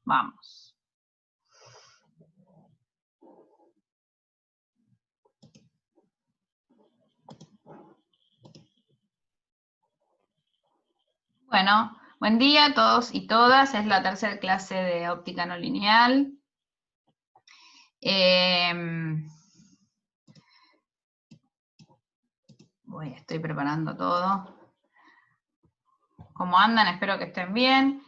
Vamos. Bueno, buen día a todos y todas. Es la tercera clase de óptica no lineal. Estoy preparando todo. ¿Cómo andan? Espero que estén bien.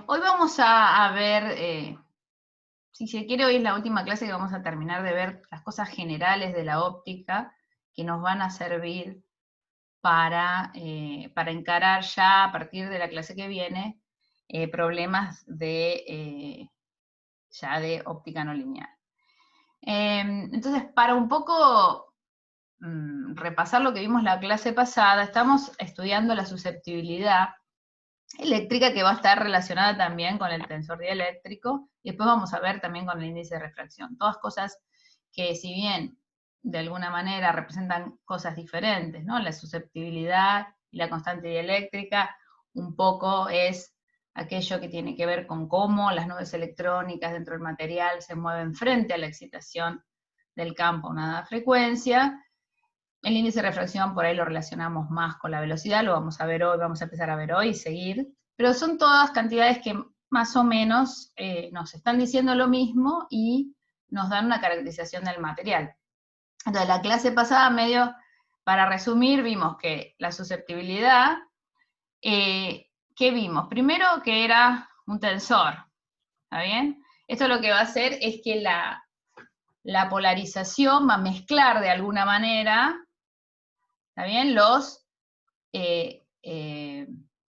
Hoy vamos a ver, si se quiere, hoy es la última clase que vamos a terminar de ver las cosas generales de la óptica que nos van a servir para encarar ya a partir de la clase que viene problemas ya de óptica no lineal. Entonces, para un poco repasar lo que vimos la clase pasada, estamos estudiando la susceptibilidad eléctrica, que va a estar relacionada también con el tensor dieléctrico, y después vamos a ver también con el índice de refracción. Todas cosas que, si bien de alguna manera representan cosas diferentes, ¿no? La susceptibilidad y la constante dieléctrica un poco es aquello que tiene que ver con cómo las nubes electrónicas dentro del material se mueven frente a la excitación del campo a una dada frecuencia. El índice de refracción por ahí lo relacionamos más con la velocidad, lo vamos a ver hoy, vamos a empezar a ver hoy y seguir, pero son todas cantidades que más o menos nos están diciendo lo mismo y nos dan una caracterización del material. Entonces, la clase pasada, medio para resumir, vimos que la susceptibilidad, ¿qué vimos? Primero que era un tensor, ¿está bien? Esto lo que va a hacer es que la polarización va a mezclar de alguna manera, ¿está bien?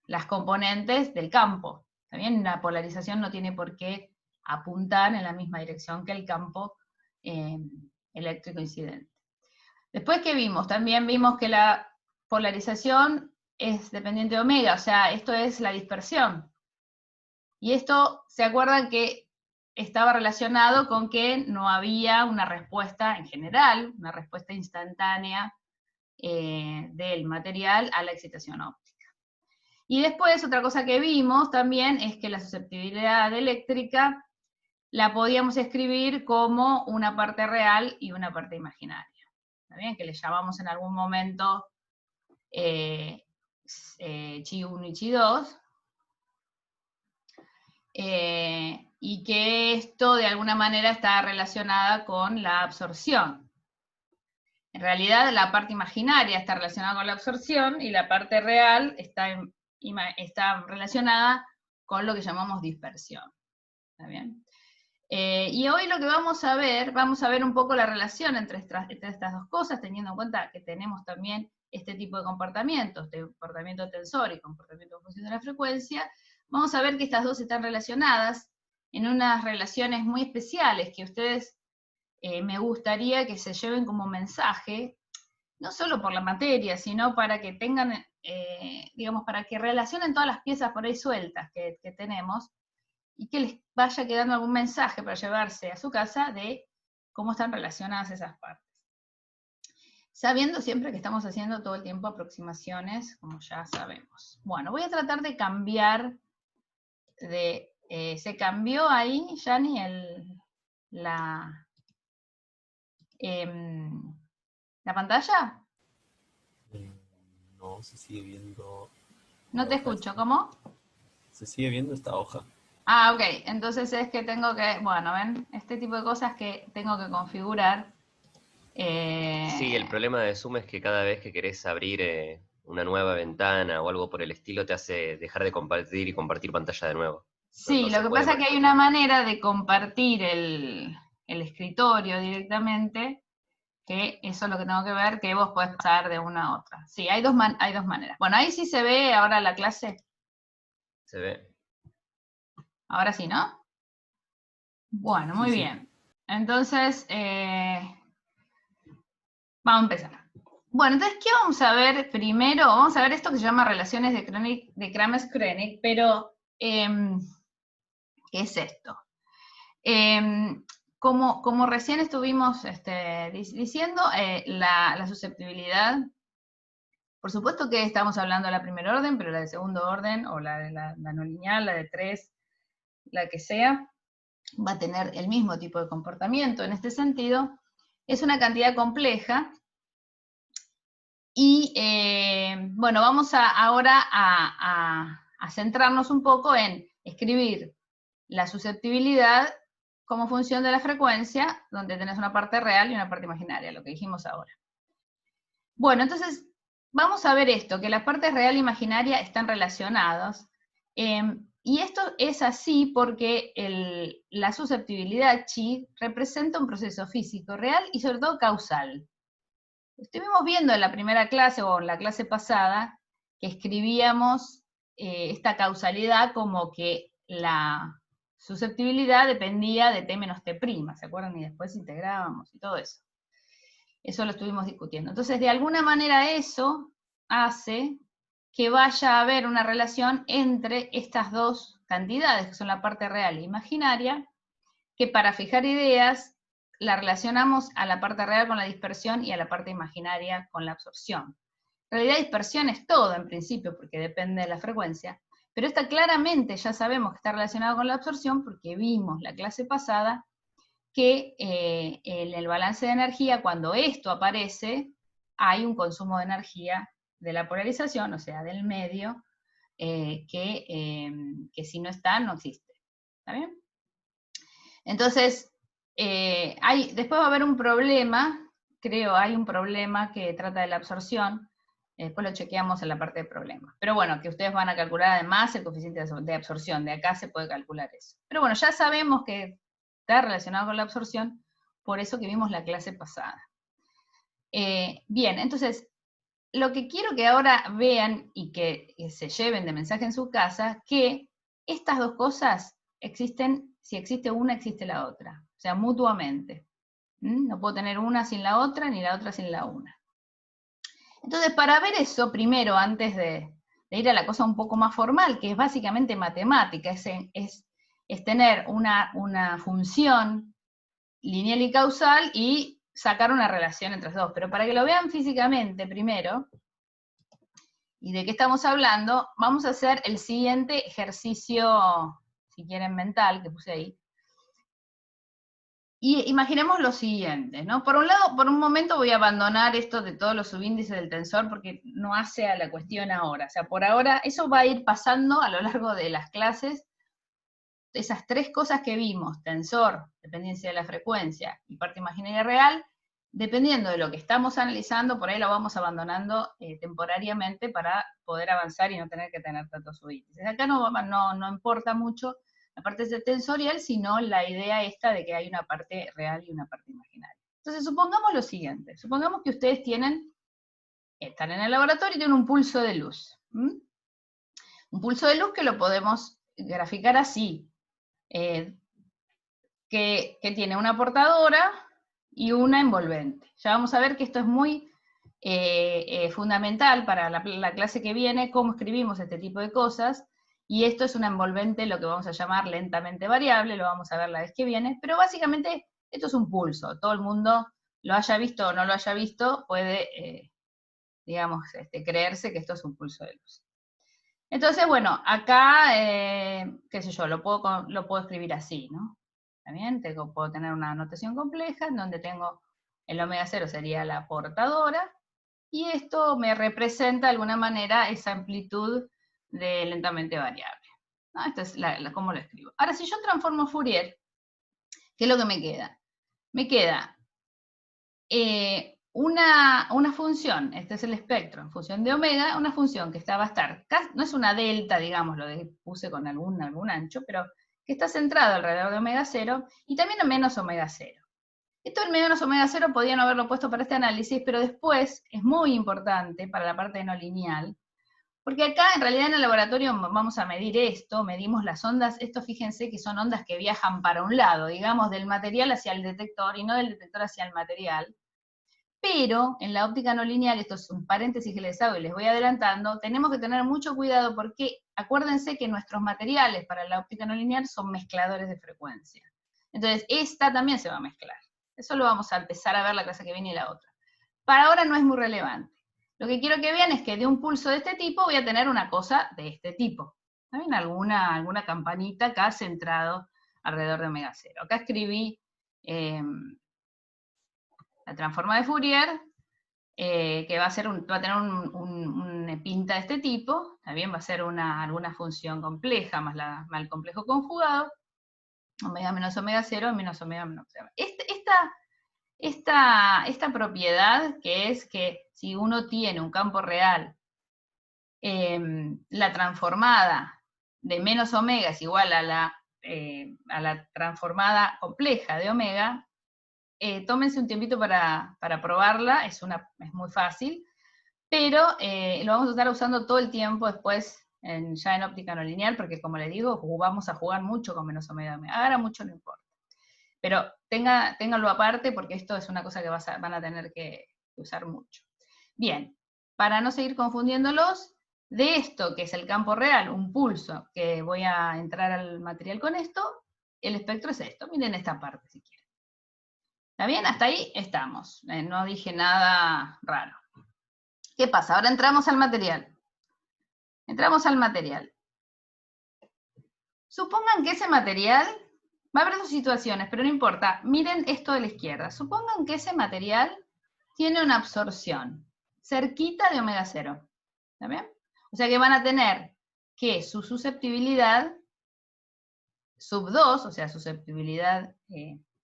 Las componentes del campo, ¿está bien? La polarización no tiene por qué apuntar en la misma dirección que el campo eléctrico incidente. Después, ¿qué vimos? También vimos que la polarización es dependiente de omega, o sea, esto es la dispersión. Y esto, ¿se acuerdan que estaba relacionado con que no había una respuesta en general, una respuesta instantánea del material a la excitación óptica? Y después, otra cosa que vimos también es que la susceptibilidad eléctrica la podíamos escribir como una parte real y una parte imaginaria. ¿Está bien? Que le llamamos en algún momento chi 1 y chi 2. Y que esto de alguna manera está relacionada con la absorción. En realidad, la parte imaginaria está relacionada con la absorción y la parte real está relacionada con lo que llamamos dispersión. ¿Está bien? Y hoy lo que vamos a ver un poco la relación entre estas dos cosas, teniendo en cuenta que tenemos también este tipo de comportamientos, de comportamiento tensor y comportamiento en función de la frecuencia. Vamos a ver que estas dos están relacionadas en unas relaciones muy especiales que ustedes me gustaría que se lleven como mensaje, no solo por la materia, sino para que tengan, digamos, para que relacionen todas las piezas por ahí sueltas que tenemos, y que les vaya quedando algún mensaje para llevarse a su casa de cómo están relacionadas esas partes. Sabiendo siempre que estamos haciendo todo el tiempo aproximaciones, como ya sabemos. Bueno, voy a tratar de cambiar ¿se cambió ahí, Yani, la pantalla? No, se sigue viendo No la te hoja escucho, esta. ¿cómo? Se sigue viendo esta hoja. Ah, ok, entonces es que tengo que, bueno, ven, este tipo de cosas que tengo que configurar. Sí, el problema de Zoom es que cada vez que querés abrir una nueva ventana o algo por el estilo te hace dejar de compartir y compartir pantalla de nuevo. Sí, No lo se que puede pasa es que hay manejar. una manera de compartir el escritorio directamente, que eso es lo que tengo que ver, que vos podés pasar de una a otra. Sí, hay dos maneras. Bueno, ahí sí se ve ahora la clase. Se ve. Ahora sí, ¿no? Bueno, Sí, muy sí. bien. Entonces, vamos a empezar. Bueno, entonces, ¿qué vamos a ver primero? Vamos a ver esto que se llama relaciones de Kramers-Kronig, pero, ¿qué es esto? Como recién estuvimos diciendo, la susceptibilidad Por supuesto que estamos hablando de la primer orden, pero la de segundo orden, o la de la no lineal, la de 3, la que sea, va a tener el mismo tipo de comportamiento. En este sentido, es una cantidad compleja. Y bueno, vamos ahora a centrarnos un poco en escribir la susceptibilidad como función de la frecuencia, donde tenés una parte real y una parte imaginaria, lo que dijimos ahora. Bueno, entonces vamos a ver esto, que las partes real e imaginaria están relacionadas. Y esto es así porque la susceptibilidad chi representa un proceso físico real y sobre todo causal. Estuvimos viendo en la primera clase o en la clase pasada que escribíamos esta causalidad como que la susceptibilidad dependía de T menos T', ¿se acuerdan? Y después integrábamos y todo eso. Eso lo estuvimos discutiendo. Entonces, de alguna manera eso hace que vaya a haber una relación entre estas dos cantidades, que son la parte real e imaginaria, que para fijar ideas la relacionamos a la parte real con la dispersión y a la parte imaginaria con la absorción. En realidad dispersión es todo en principio, porque depende de la frecuencia, pero esta claramente ya sabemos que está relacionado con la absorción porque vimos la clase pasada que en el balance de energía, cuando esto aparece, hay un consumo de energía de la polarización, o sea, del medio, que si no está, no existe. ¿Está bien? Entonces, después va a haber un problema, creo, hay un problema que trata de la absorción, después lo chequeamos en la parte de problemas. Pero bueno, que ustedes van a calcular además el coeficiente de absorción, de acá se puede calcular eso. Pero bueno, ya sabemos que está relacionado con la absorción, por eso que vimos la clase pasada. Bien, entonces, lo que quiero que ahora vean y que se lleven de mensaje en su casa, que estas dos cosas existen, si existe una, existe la otra, o sea, mutuamente. No puedo tener una sin la otra, ni la otra sin la una. Entonces, para ver eso, primero, antes de ir a la cosa un poco más formal, que es básicamente matemática, es tener una función lineal y causal y sacar una relación entre los dos. Pero para que lo vean físicamente primero, y de qué estamos hablando, vamos a hacer el siguiente ejercicio, si quieren mental, que puse ahí. Y imaginemos lo siguiente, ¿no? Por un lado, por un momento voy a abandonar esto de todos los subíndices del tensor porque no hace a la cuestión ahora. O sea, por ahora, eso va a ir pasando a lo largo de las clases. Esas tres cosas que vimos, tensor, dependencia de la frecuencia y parte imaginaria real, dependiendo de lo que estamos analizando, por ahí lo vamos abandonando temporariamente para poder avanzar y no tener que tener tantos subíndices. Acá no importa mucho la parte tensorial, sino la idea esta de que hay una parte real y una parte imaginaria. Entonces, supongamos lo siguiente, supongamos que ustedes están en el laboratorio y tienen un pulso de luz. Un pulso de luz que lo podemos graficar así, que tiene una portadora y una envolvente. Ya vamos a ver que esto es muy fundamental para la clase que viene, cómo escribimos este tipo de cosas, y esto es una envolvente, lo que vamos a llamar lentamente variable, lo vamos a ver la vez que viene, pero básicamente esto es un pulso, todo el mundo lo haya visto o no lo haya visto, puede, digamos, creerse que esto es un pulso de luz. Entonces, bueno, acá, qué sé yo, lo puedo escribir así, ¿no? ¿También? Puedo tener una notación compleja, en donde tengo el omega 0 sería la portadora, y esto me representa de alguna manera esa amplitud de lentamente variable, ¿no? Esto es cómo lo escribo. Ahora, si yo transformo Fourier, ¿qué es lo que me queda? Me queda una función, este es el espectro, en función de omega, una función que va a estar, no es una delta, digamos, lo puse con algún ancho, pero que está centrado alrededor de omega 0, y también en menos omega 0. Esto del menos omega 0 podían haberlo puesto para este análisis, pero después es muy importante para la parte no lineal, porque acá en realidad en el laboratorio vamos a medir esto, medimos las ondas, esto fíjense que son ondas que viajan para un lado, digamos del material hacia el detector y no del detector hacia el material. Pero en la óptica no lineal, esto es un paréntesis que les hago y les voy adelantando, tenemos que tener mucho cuidado porque acuérdense que nuestros materiales para la óptica no lineal son mezcladores de frecuencia. Entonces, esta también se va a mezclar. Eso lo vamos a empezar a ver la clase que viene y la otra. Para ahora no es muy relevante. Lo que quiero que vean es que de un pulso de este tipo voy a tener una cosa de este tipo. ¿Saben? Alguna campanita acá centrado alrededor de omega 0. Acá escribí la transforma de Fourier, que va a tener un pinta de este tipo, también va a ser alguna función compleja, más el complejo conjugado, omega menos omega 0, menos omega menos omega. Esta propiedad, que es que si uno tiene un campo real, la transformada de menos omega es igual a la transformada compleja de omega, tómense un tiempito para probarla, es muy fácil, pero lo vamos a estar usando todo el tiempo después ya en óptica no lineal, porque como les digo, vamos a jugar mucho con menos omega, ahora mucho no importa. Pero ténganlo aparte porque esto es una cosa que van a tener que usar mucho. Bien, para no seguir confundiéndolos, de esto que es el campo real, un pulso, que voy a entrar al material con esto, el espectro es esto. Miren esta parte si quieren. ¿Está bien? Hasta ahí estamos. No dije nada raro. ¿Qué pasa? Ahora entramos al material. Entramos al material. Supongan que ese material, va a haber dos situaciones, pero no importa. Miren esto de la izquierda. Supongan que ese material tiene una absorción cerquita de omega 0. ¿Está bien? O sea que van a tener que su susceptibilidad sub 2, o sea, susceptibilidad,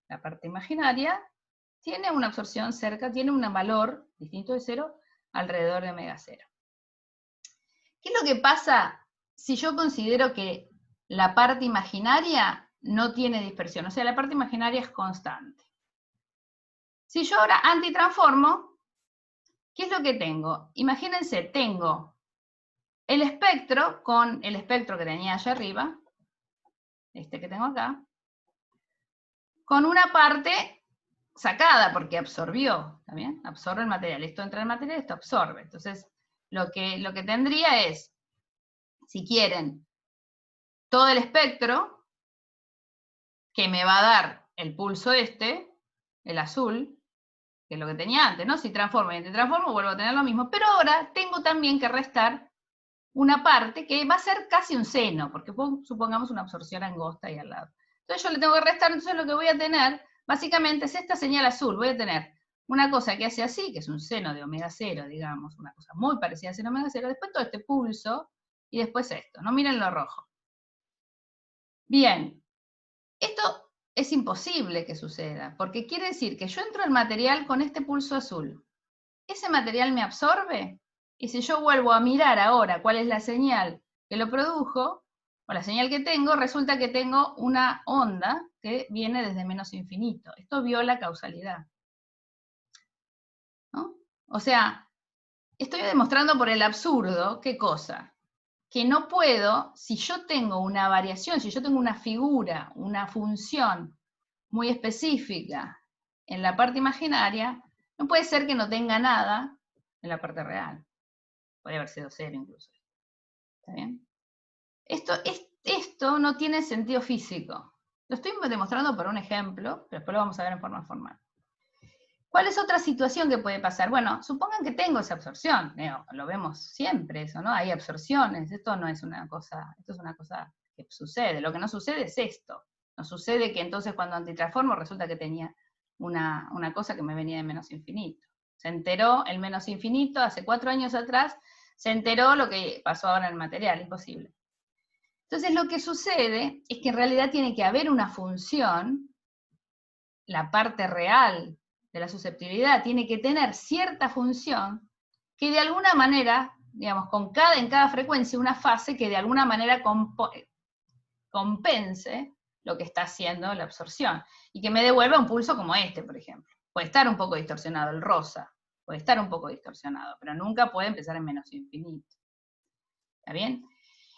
la parte imaginaria, tiene una absorción cerca, tiene un valor distinto de 0 alrededor de omega 0. ¿Qué es lo que pasa si yo considero que la parte imaginaria no tiene dispersión? O sea, la parte imaginaria es constante. Si yo ahora antitransformo, ¿qué es lo que tengo? Imagínense, tengo el espectro con el espectro que tenía allá arriba, este que tengo acá, con una parte sacada porque absorbió, ¿está bien? Absorbe el material. Esto entra en el material, esto absorbe. Entonces, lo que tendría es, si quieren, todo el espectro que me va a dar el pulso este, el azul, que es lo que tenía antes, ¿no? Si transformo y antitransformo, vuelvo a tener lo mismo. Pero ahora tengo también que restar una parte que va a ser casi un seno, porque supongamos una absorción angosta ahí al lado. Entonces yo le tengo que restar, entonces lo que voy a tener, básicamente, es esta señal azul. Voy a tener una cosa que hace así, que es un seno de omega 0, digamos, una cosa muy parecida a seno omega 0, después todo este pulso, y después esto, ¿no? Miren lo rojo. Bien, esto es imposible que suceda, porque quiere decir que yo entro al material con este pulso azul. ¿Ese material me absorbe? Y si yo vuelvo a mirar ahora cuál es la señal que lo produjo, o la señal que tengo, resulta que tengo una onda que viene desde menos infinito. Esto viola causalidad, ¿no? O sea, estoy demostrando por el absurdo, ¿qué cosa? Que no puedo, si yo tengo una variación, si yo tengo una figura, una función muy específica en la parte imaginaria, no puede ser que no tenga nada en la parte real. Podría haber sido 0 incluso. ¿Está bien? Esto no tiene sentido físico. Lo estoy demostrando por un ejemplo, pero después lo vamos a ver en forma formal. ¿Cuál es otra situación que puede pasar? Bueno, supongan que tengo esa absorción. Lo vemos siempre eso, ¿no? Hay absorciones. Esto no es una cosa, esto es una cosa que sucede. Lo que no sucede es esto. No sucede que entonces cuando antitransformo resulta que tenía una cosa que me venía de menos infinito. Se enteró el menos infinito hace 4 años atrás, se enteró lo que pasó ahora en el material, imposible. Entonces lo que sucede es que en realidad tiene que haber una función, la parte real de la susceptibilidad tiene que tener cierta función que de alguna manera, digamos, en cada frecuencia una fase que de alguna manera compense lo que está haciendo la absorción, y que me devuelva un pulso como este, por ejemplo. Puede estar un poco distorsionado, el rosa, puede estar un poco distorsionado, pero nunca puede empezar en menos infinito. ¿Está bien?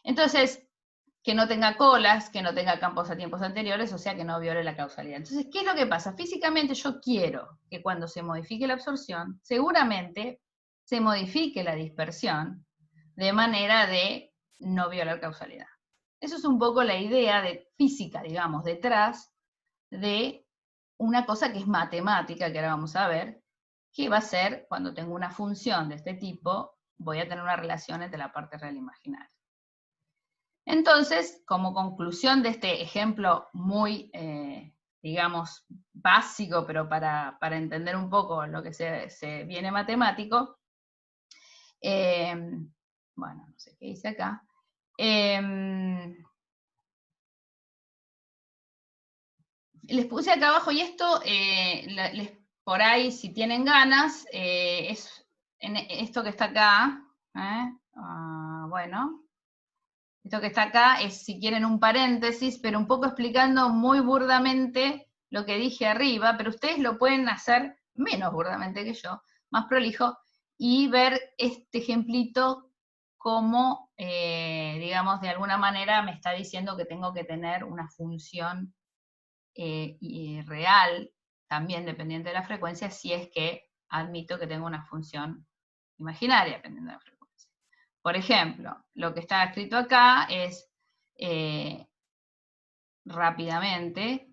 Entonces, que no tenga colas, que no tenga campos a tiempos anteriores, o sea, que no viole la causalidad. Entonces, ¿qué es lo que pasa? Físicamente yo quiero que cuando se modifique la absorción, seguramente se modifique la dispersión de manera de no violar causalidad. Eso es un poco la idea de física, digamos, detrás de una cosa que es matemática, que ahora vamos a ver, que va a ser, cuando tengo una función de este tipo, voy a tener una relación entre la parte real e imaginaria. Entonces, como conclusión de este ejemplo muy, digamos, básico, pero para entender un poco lo que se viene matemático, bueno, no sé qué hice acá. Les puse acá abajo, y esto, por ahí, si tienen ganas, es en esto que está acá, bueno, esto que está acá es, si quieren, un paréntesis, pero un poco explicando muy burdamente lo que dije arriba, pero ustedes lo pueden hacer menos burdamente que yo, más prolijo, y ver este ejemplito como, digamos, de alguna manera me está diciendo que tengo que tener una función real, también dependiente de la frecuencia, si es que admito que tengo una función imaginaria dependiendo de la frecuencia. Por ejemplo, lo que está escrito acá es, rápidamente,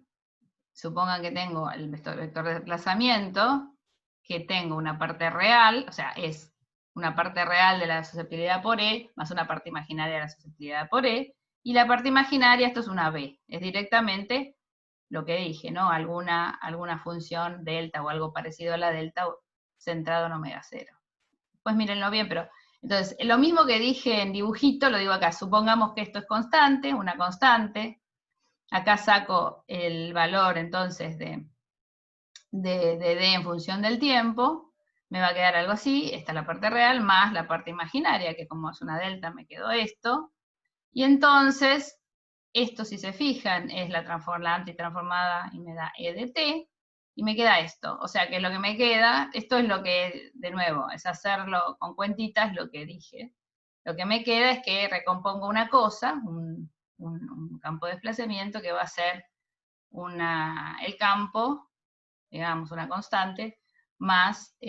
supongan que tengo el vector de desplazamiento, que tengo una parte real, o sea, es una parte real de la susceptibilidad por E, más una parte imaginaria de la susceptibilidad por E, y la parte imaginaria, esto es una B, es directamente lo que dije, ¿no? Alguna función delta o algo parecido a la delta centrado en omega 0. Pues mírenlo bien, pero entonces, lo mismo que dije en dibujito, lo digo acá. Supongamos que esto es constante, una constante. Acá saco el valor, entonces, de D en función del tiempo. Me va a quedar algo así. Esta es la parte real, más la parte imaginaria, que como es una delta, me quedó esto. Y entonces, esto, si se fijan, es la antitransformada y me da E de t. Y me queda esto, o sea que lo que me queda, esto es lo que, de nuevo, es hacerlo con cuentitas, lo que dije. Lo que me queda es que recompongo una cosa, un campo de desplazamiento que va a ser el campo, digamos, una constante, más o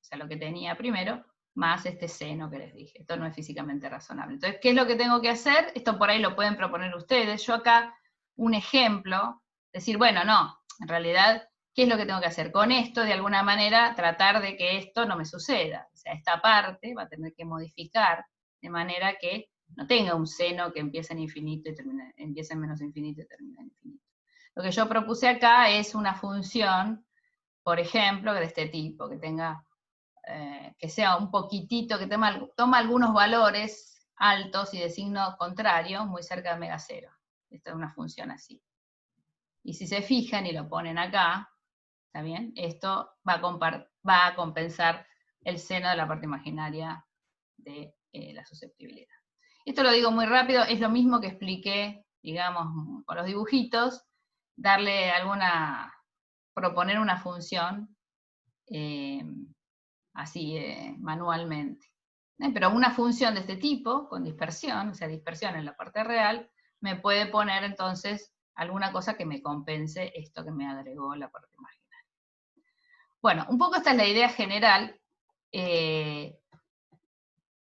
sea, lo que tenía primero, más este seno que les dije. Esto no es físicamente razonable. Entonces, ¿qué es lo que tengo que hacer? Esto por ahí lo pueden proponer ustedes. Yo acá, un ejemplo, decir, bueno, no, en realidad, ¿qué es lo que tengo que hacer? Con esto, de alguna manera, tratar de que esto no me suceda. O sea, esta parte va a tener que modificar de manera que no tenga un seno que empiece en infinito y empiece en menos infinito y termine en infinito. Lo que yo propuse acá es una función, por ejemplo, de este tipo, que tenga, que sea un poquitito, que toma algunos valores altos y de signo contrario, muy cerca de omega 0. Esta es una función así. Y si se fijan y lo ponen acá, ¿está bien? Esto va a compensar el seno de la parte imaginaria de la susceptibilidad. Esto lo digo muy rápido, es lo mismo que expliqué, digamos, con los dibujitos, proponer una función así manualmente. Pero una función de este tipo, con dispersión, o sea, dispersión en la parte real, me puede poner entonces alguna cosa que me compense esto que me agregó la parte imaginaria. Bueno, un poco esta es la idea general,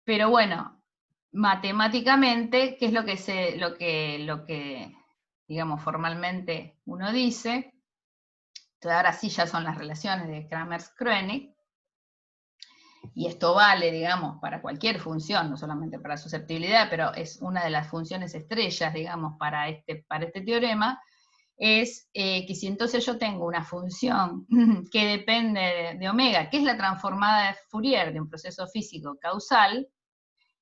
pero bueno, matemáticamente, ¿qué es lo que digamos, formalmente uno dice? Entonces, ahora sí ya son las relaciones de Kramers-Kronig, y esto vale, digamos, para cualquier función, no solamente para susceptibilidad, pero es una de las funciones estrellas, digamos, para este teorema, es que si entonces yo tengo una función que depende de omega, que es la transformada de Fourier de un proceso físico causal,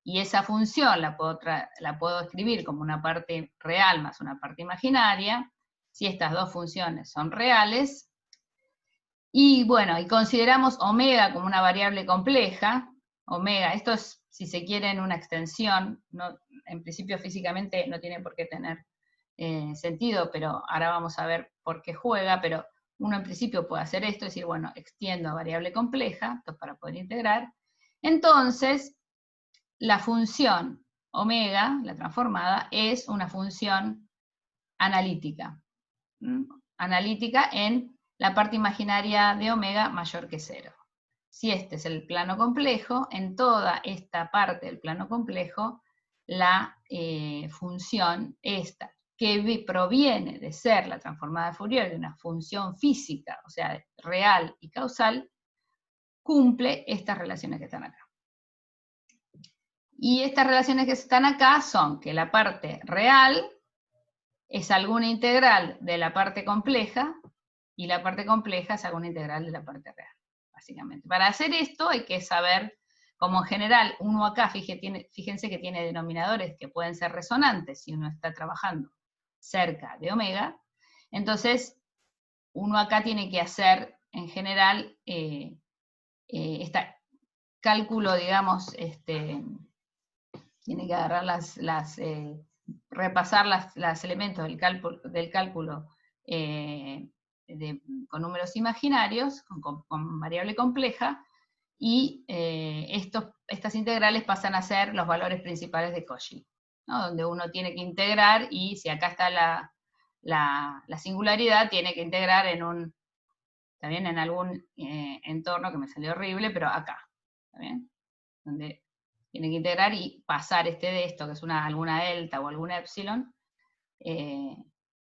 y esa función la puedo escribir como una parte real más una parte imaginaria, si estas dos funciones son reales, y bueno, y consideramos omega como una variable compleja, omega, esto es, si se quiere, en una extensión, en principio físicamente no tiene por qué tener sentido, pero ahora vamos a ver por qué juega, pero uno en principio puede hacer esto, es decir, bueno, extiendo a variable compleja, esto es para poder integrar. Entonces, la función omega, la transformada, es una función analítica. Analítica en la parte imaginaria de omega mayor que 0. Si este es el plano complejo, en toda esta parte del plano complejo, la función esta, que proviene de ser la transformada de Fourier de una función física, o sea, real y causal, cumple estas relaciones que están acá. Y estas relaciones que están acá son que la parte real es alguna integral de la parte compleja, y la parte compleja es alguna integral de la parte real, básicamente. Para hacer esto hay que saber, como en general uno acá, fíjense que tiene denominadores que pueden ser resonantes si uno está trabajando cerca de omega, entonces uno acá tiene que hacer, en general, este cálculo, digamos, tiene que agarrar repasar los elementos del cálculo con números imaginarios, con variable compleja, y estas integrales pasan a ser los valores principales de Cauchy, ¿no? Donde uno tiene que integrar, y si acá está la singularidad, tiene que integrar también en algún entorno que me salió horrible, pero acá, ¿está bien? Donde tiene que integrar y pasar de esto, que es alguna delta o alguna epsilon,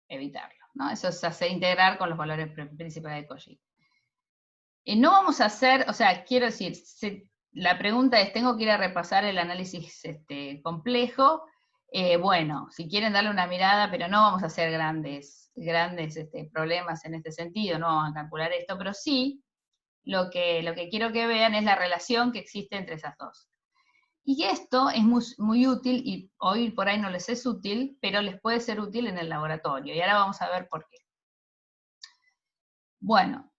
evitarlo, ¿no? Eso se hace integrar con los valores principales de Cauchy. No vamos a hacer, o sea, quiero decir, la pregunta es, ¿tengo que ir a repasar el análisis complejo? Bueno, si quieren darle una mirada, pero no vamos a hacer grandes problemas en este sentido, no vamos a calcular esto, pero sí, lo que quiero que vean es la relación que existe entre esas dos. Y esto es muy útil, y hoy por ahí no les es útil, pero les puede ser útil en el laboratorio, y ahora vamos a ver por qué. Bueno,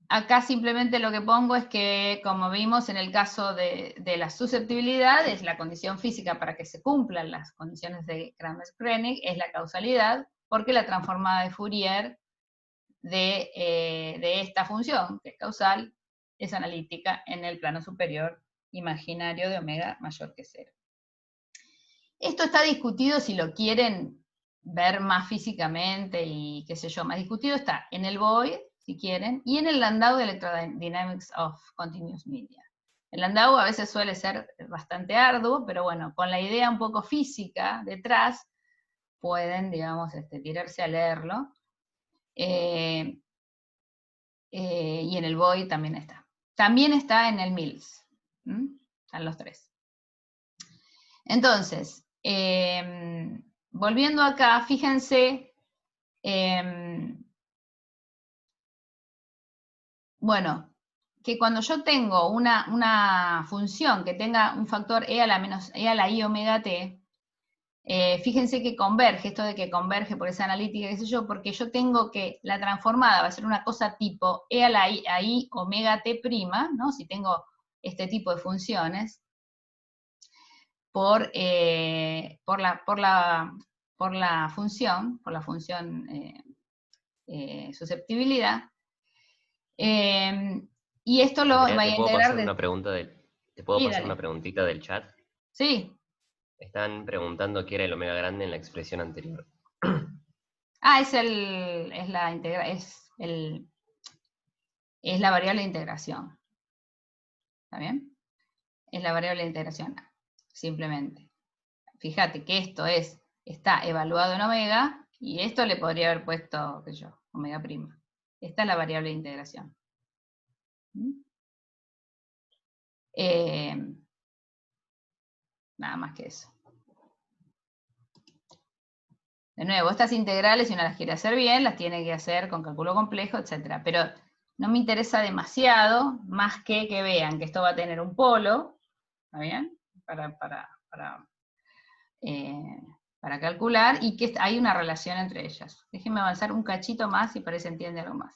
acá simplemente lo que pongo es que, como vimos en el caso de la susceptibilidad, es la condición física para que se cumplan las condiciones de Kramers-Kronig, es la causalidad, porque la transformada de Fourier de esta función, que es causal, es analítica en el plano superior imaginario de omega mayor que 0. Esto está discutido, si lo quieren ver más físicamente y qué sé yo, más discutido está en el Boyd, si quieren, y en el Landau de Electrodynamics of Continuous Media. El Landau a veces suele ser bastante arduo, pero bueno, con la idea un poco física detrás, pueden, digamos, tirarse a leerlo. Y en el Boyd también está. También está en el Mills. Están los tres. Entonces, volviendo acá, fíjense, bueno, que cuando yo tengo una función que tenga un factor e a la i omega t, fíjense que converge, esto de que converge por esa analítica, qué sé yo, porque yo tengo que la transformada va a ser una cosa tipo e a la i omega t prima, ¿no? Si tengo este tipo de funciones, por la función susceptibilidad, y esto lo Andrea, va a ¿te puedo integrar pasar una pregunta ¿te puedo Sí, pasar dale. una preguntita del chat? Sí. Están preguntando qué era el omega grande en la expresión anterior. Es la variable de integración. ¿Está bien? Es la variable de integración, simplemente. Fíjate que esto está evaluado en omega, y esto le podría haber puesto, qué sé yo, omega prima. Esta es la variable de integración. Nada más que eso. De nuevo, estas integrales, si uno las quiere hacer bien, las tiene que hacer con cálculo complejo, etc. Pero no me interesa demasiado, más que vean que esto va a tener un polo, ¿está bien? Para calcular, y que hay una relación entre ellas. Déjenme avanzar un cachito más y parece entiende algo más.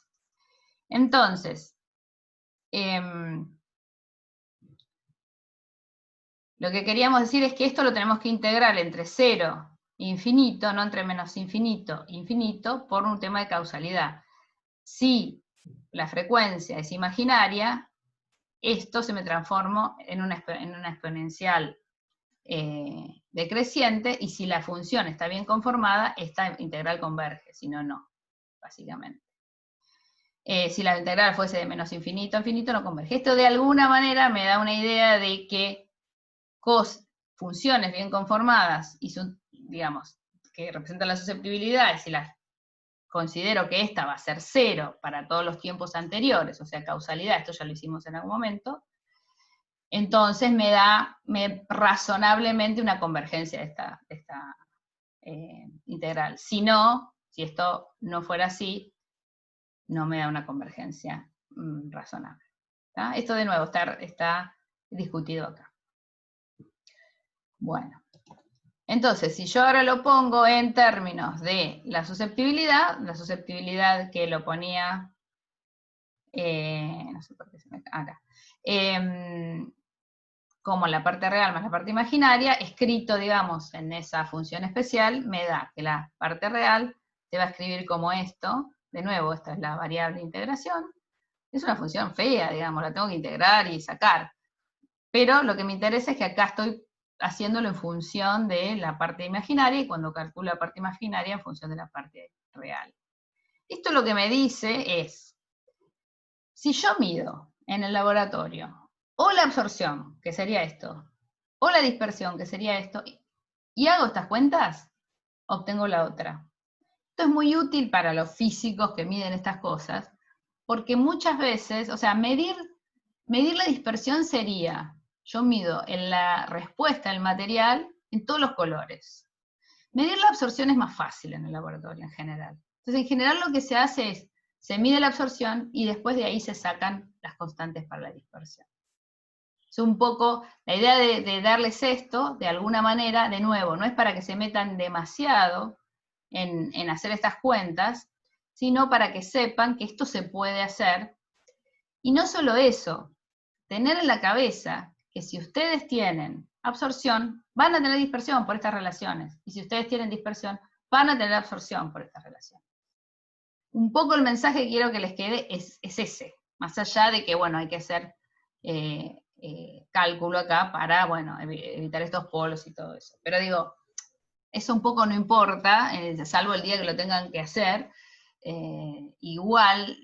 Entonces, lo que queríamos decir es que esto lo tenemos que integrar entre 0 e infinito, no entre menos infinito e infinito, por un tema de causalidad. Si la frecuencia es imaginaria, esto se me transforma en una exponencial decreciente, y si la función está bien conformada, esta integral converge, si no, no, básicamente. Si la integral fuese de menos infinito a infinito, no converge. Esto de alguna manera me da una idea de que funciones bien conformadas y son, digamos, que representa la susceptibilidad, y si la considero que esta va a ser 0 para todos los tiempos anteriores, o sea, causalidad, esto ya lo hicimos en algún momento, entonces me da razonablemente una convergencia de esta integral. Si no, si esto no fuera así, no me da una convergencia razonable. ¿Tá? Esto de nuevo está discutido acá. Bueno, entonces si yo ahora lo pongo en términos de la susceptibilidad que lo ponía, no sé por qué se me... acá, como la parte real más la parte imaginaria, escrito, digamos, en esa función especial, me da que la parte real se va a escribir como esto. De nuevo, esta es la variable de integración. Es una función fea, digamos, la tengo que integrar y sacar. Pero lo que me interesa es que acá estoy haciéndolo en función de la parte imaginaria, y cuando calculo la parte imaginaria en función de la parte real. Esto lo que me dice es, si yo mido en el laboratorio o la absorción, que sería esto, o la dispersión, que sería esto, y hago estas cuentas, obtengo la otra. Esto es muy útil para los físicos que miden estas cosas, porque muchas veces, o sea, medir la dispersión sería, yo mido en la respuesta del material en todos los colores. Medir la absorción es más fácil en el laboratorio en general. Entonces, en general lo que se hace es, se mide la absorción y después de ahí se sacan las constantes para la dispersión. Es un poco, la idea de darles esto, de alguna manera, de nuevo, no es para que se metan demasiado en hacer estas cuentas, sino para que sepan que esto se puede hacer. Y no solo eso, tener en la cabeza que si ustedes tienen absorción, van a tener dispersión por estas relaciones. Y si ustedes tienen dispersión, van a tener absorción por estas relaciones. Un poco el mensaje que quiero que les quede es ese, más allá de que, bueno, hay que hacer cálculo acá para, bueno, evitar estos polos y todo eso. Pero digo, eso un poco no importa, salvo el día que lo tengan que hacer. Igual,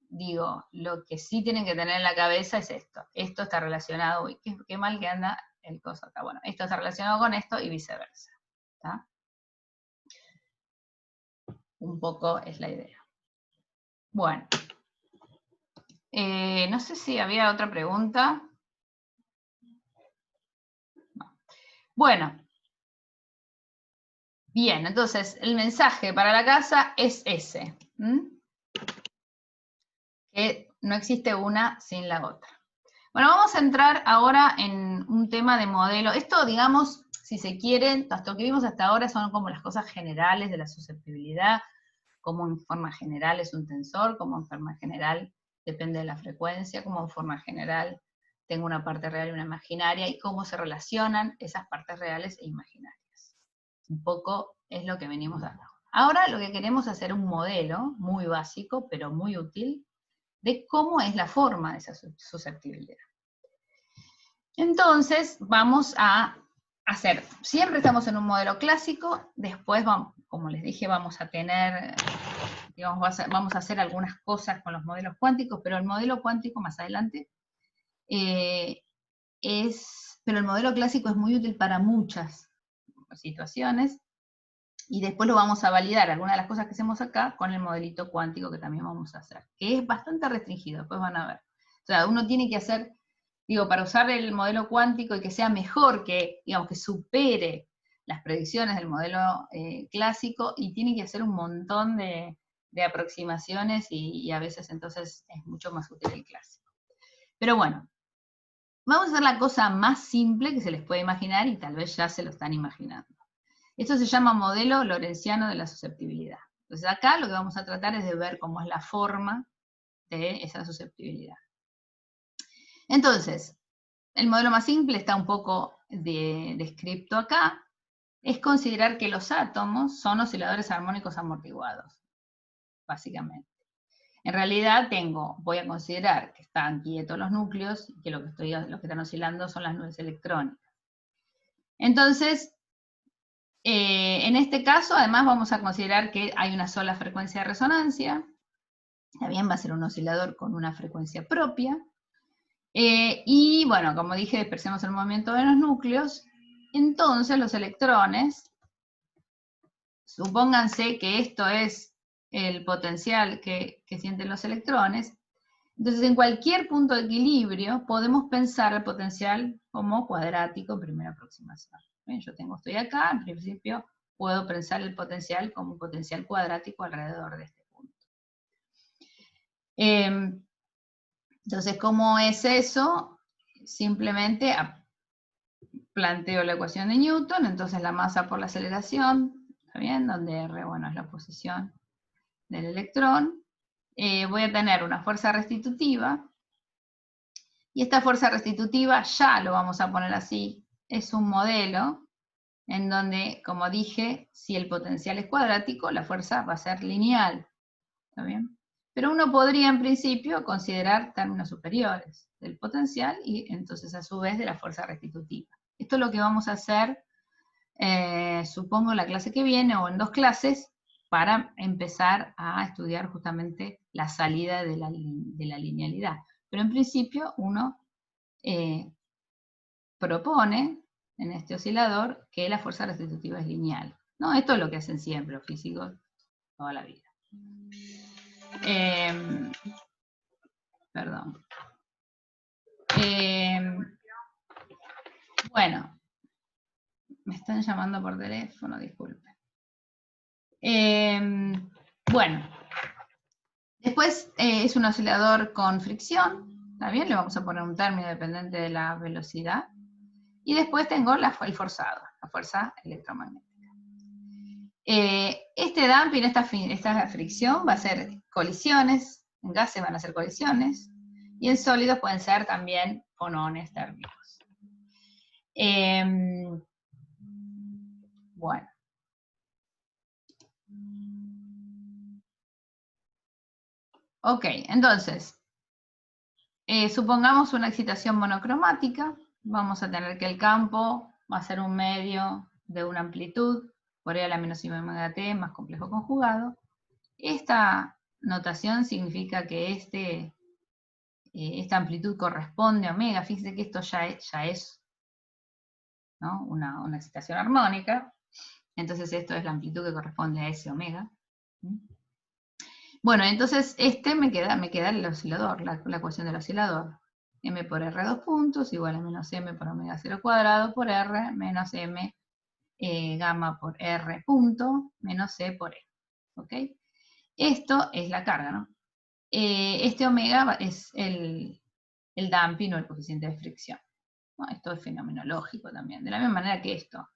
digo, lo que sí tienen que tener en la cabeza es esto. Esto está relacionado, uy, qué mal que anda el coso acá. Bueno, esto está relacionado con esto y viceversa. ¿Tá? Un poco es la idea. Bueno. No sé si había otra pregunta. No. Bueno. Bien, entonces el mensaje para la casa es ese. Que no existe una sin la otra. Bueno, vamos a entrar ahora en un tema de modelo. Esto, digamos, si se quiere, lo que vimos hasta ahora son como las cosas generales de la susceptibilidad, como en forma general es un tensor, como en forma general depende de la frecuencia, como en forma general tengo una parte real y una imaginaria, y cómo se relacionan esas partes reales e imaginarias. Un poco es lo que venimos dando. Ahora lo que queremos es hacer un modelo muy básico, pero muy útil, de cómo es la forma de esa susceptibilidad. Entonces, vamos a hacer, siempre estamos en un modelo clásico, después, vamos, como les dije, vamos a tener, digamos, vamos a hacer algunas cosas con los modelos cuánticos, pero el modelo cuántico más adelante pero el modelo clásico es muy útil para muchas situaciones, y después lo vamos a validar, algunas de las cosas que hacemos acá, con el modelito cuántico que también vamos a hacer, que es bastante restringido, después van a ver. O sea, uno tiene que hacer, digo, para usar el modelo cuántico y que sea mejor, que, digamos, que supere las predicciones del modelo clásico, y tiene que hacer un montón de aproximaciones, y a veces entonces es mucho más útil el clásico. Pero bueno, vamos a hacer la cosa más simple que se les puede imaginar, y tal vez ya se lo están imaginando. Esto se llama modelo lorentziano de la susceptibilidad. Entonces acá lo que vamos a tratar es de ver cómo es la forma de esa susceptibilidad. Entonces, el modelo más simple está un poco descrito acá. Es considerar que los átomos son osciladores armónicos amortiguados, básicamente. En realidad voy a considerar que están quietos los núcleos, y que lo que están oscilando son las nubes electrónicas. Entonces, en este caso, además, vamos a considerar que hay una sola frecuencia de resonancia. También va a ser un oscilador con una frecuencia propia. Y bueno, como dije, dispersemos el movimiento de los núcleos. Entonces los electrones supónganse que esto es el potencial que sienten los electrones. Entonces, en cualquier punto de equilibrio podemos pensar el potencial como cuadrático en primera aproximación. ¿Ven? Yo estoy acá, en principio puedo pensar el potencial como un potencial cuadrático alrededor de este punto. Entonces, ¿cómo es eso? Simplemente planteo la ecuación de Newton, entonces la masa por la aceleración, ¿está bien? Donde R, bueno, es la posición del electrón. Voy a tener una fuerza restitutiva, y esta fuerza restitutiva, ya lo vamos a poner así, es un modelo en donde, como dije, si el potencial es cuadrático, la fuerza va a ser lineal, ¿está bien? Pero uno podría, en principio, considerar términos superiores del potencial y entonces, a su vez, de la fuerza restitutiva. Esto es lo que vamos a hacer, supongo, en la clase que viene o en 2 clases, para empezar a estudiar justamente la salida de la linealidad. Pero en principio uno propone en este oscilador que la fuerza restitutiva es lineal, ¿no? Esto es lo que hacen siempre los físicos toda la vida. Perdón. Bueno, me están llamando por teléfono, disculpen. Bueno, después es un oscilador con fricción, ¿está bien? Le vamos a poner un término dependiente de la velocidad. Y después tengo el forzado, la fuerza electromagnética. Este damping, esta fricción va a ser colisiones, en gases van a ser colisiones, y en sólidos pueden ser también fonones térmicos. Bueno. Ok, entonces, supongamos una excitación monocromática, vamos a tener que el campo va a ser un medio de una amplitud, por E a la menos I omega t, más complejo conjugado. Esta notación significa que esta amplitud corresponde a omega. Fíjense que esto ya es, ¿no? una excitación armónica. Entonces esto es la amplitud que corresponde a ese omega. Bueno, entonces me queda el oscilador, la ecuación del oscilador. M por R 2 puntos igual a menos M por omega 0 cuadrado por R menos M gamma por R punto menos C por E. ¿Ok? Esto es la carga, ¿no? Este omega es el damping o el coeficiente de fricción. ¿No? Esto es fenomenológico también, de la misma manera que esto.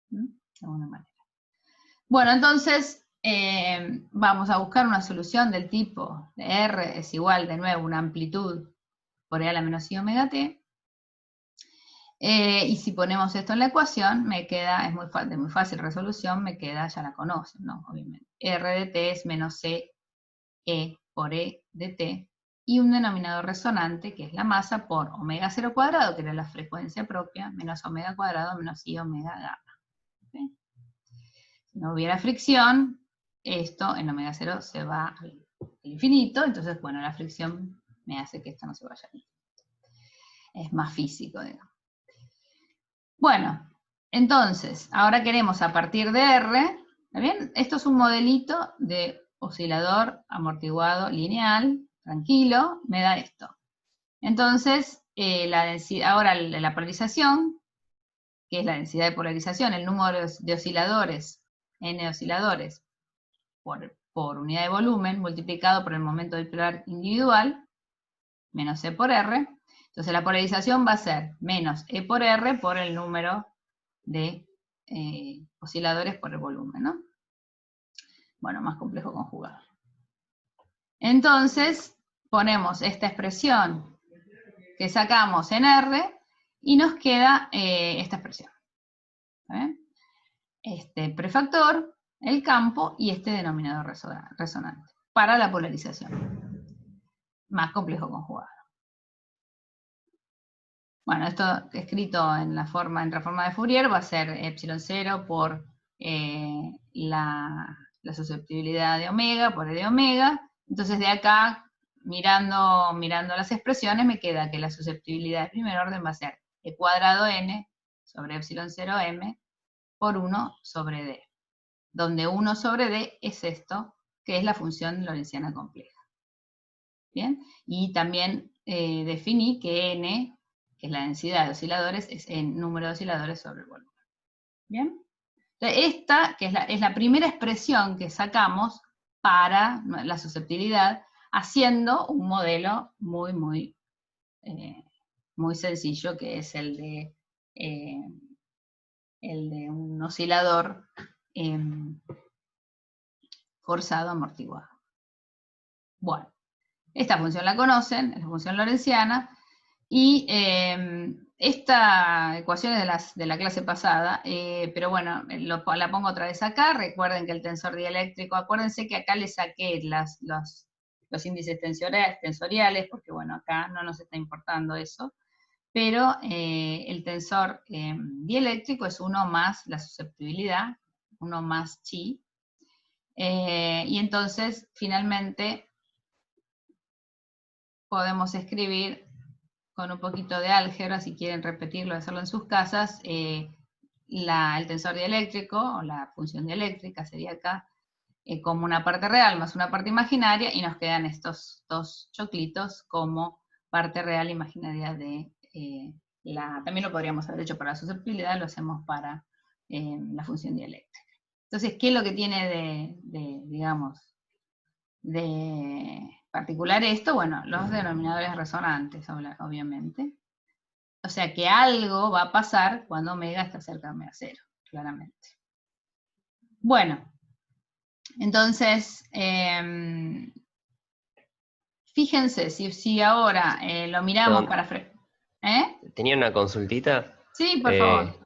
De alguna manera. Bueno, entonces vamos a buscar una solución del tipo de R es igual, de nuevo, una amplitud por E a la menos I omega t. Y si ponemos esto en la ecuación, me queda, de muy fácil resolución, me queda, ya la conocen, ¿no? Obviamente. R de t es menos C E por E de t, y un denominador resonante, que es la masa, por omega 0 cuadrado, que era la frecuencia propia, menos omega cuadrado menos I omega gamma. ¿Okay? Si no hubiera fricción, esto en omega 0 se va al infinito, entonces, bueno, la fricción me hace que esto no se vaya al infinito. Es más físico, digamos. Bueno, entonces, ahora queremos a partir de R, ¿está bien? Esto es un modelito de oscilador amortiguado lineal, tranquilo, me da esto. Entonces, la densidad, ahora la polarización, que es la densidad de polarización, el número de osciladores, n osciladores, por unidad de volumen, multiplicado por el momento dipolar individual, menos E por R. Entonces la polarización va a ser menos E por R por el número de osciladores por el volumen, ¿no? Bueno, más complejo conjugado. Entonces, ponemos esta expresión que sacamos en R y nos queda esta expresión. ¿Está bien? Este prefactor, el campo y este denominador resonante para la polarización. Más complejo conjugado. Bueno, esto escrito en la transforma de Fourier va a ser epsilon 0 por la susceptibilidad de omega, por E de omega. Entonces de acá, mirando las expresiones, me queda que la susceptibilidad de primer orden va a ser E cuadrado n sobre epsilon 0 m por 1 sobre d. donde 1 sobre D es esto, que es la función lorentziana compleja. ¿Bien? Y también definí que N, que es la densidad de osciladores, es el número de osciladores sobre el volumen. ¿Bien? Entonces, esta, que es la primera expresión que sacamos para la susceptibilidad, haciendo un modelo muy sencillo, que es el de un oscilador forzado amortiguado. Bueno, esta función la conocen, es la función lorentziana, y esta ecuación es de la clase pasada, pero bueno, la pongo otra vez acá. Recuerden que el tensor dieléctrico, acuérdense que acá le saqué los índices tensoriales, porque bueno, acá no nos está importando eso, pero el tensor dieléctrico es 1 más la susceptibilidad, 1 más chi, y entonces finalmente podemos escribir con un poquito de álgebra, si quieren repetirlo, hacerlo en sus casas, el tensor dieléctrico, o la función dieléctrica sería acá, como una parte real más una parte imaginaria, y nos quedan estos dos choclitos como parte real imaginaria de también lo podríamos haber hecho para la susceptibilidad, lo hacemos para la función dieléctrica. Entonces, ¿qué es lo que tiene digamos, de particular esto? Bueno, los denominadores resonantes, obviamente. O sea que algo va a pasar cuando omega está cerca de omega 0, claramente. Bueno, entonces, fíjense, si ahora lo miramos para... Tenía una consultita. Sí, por favor.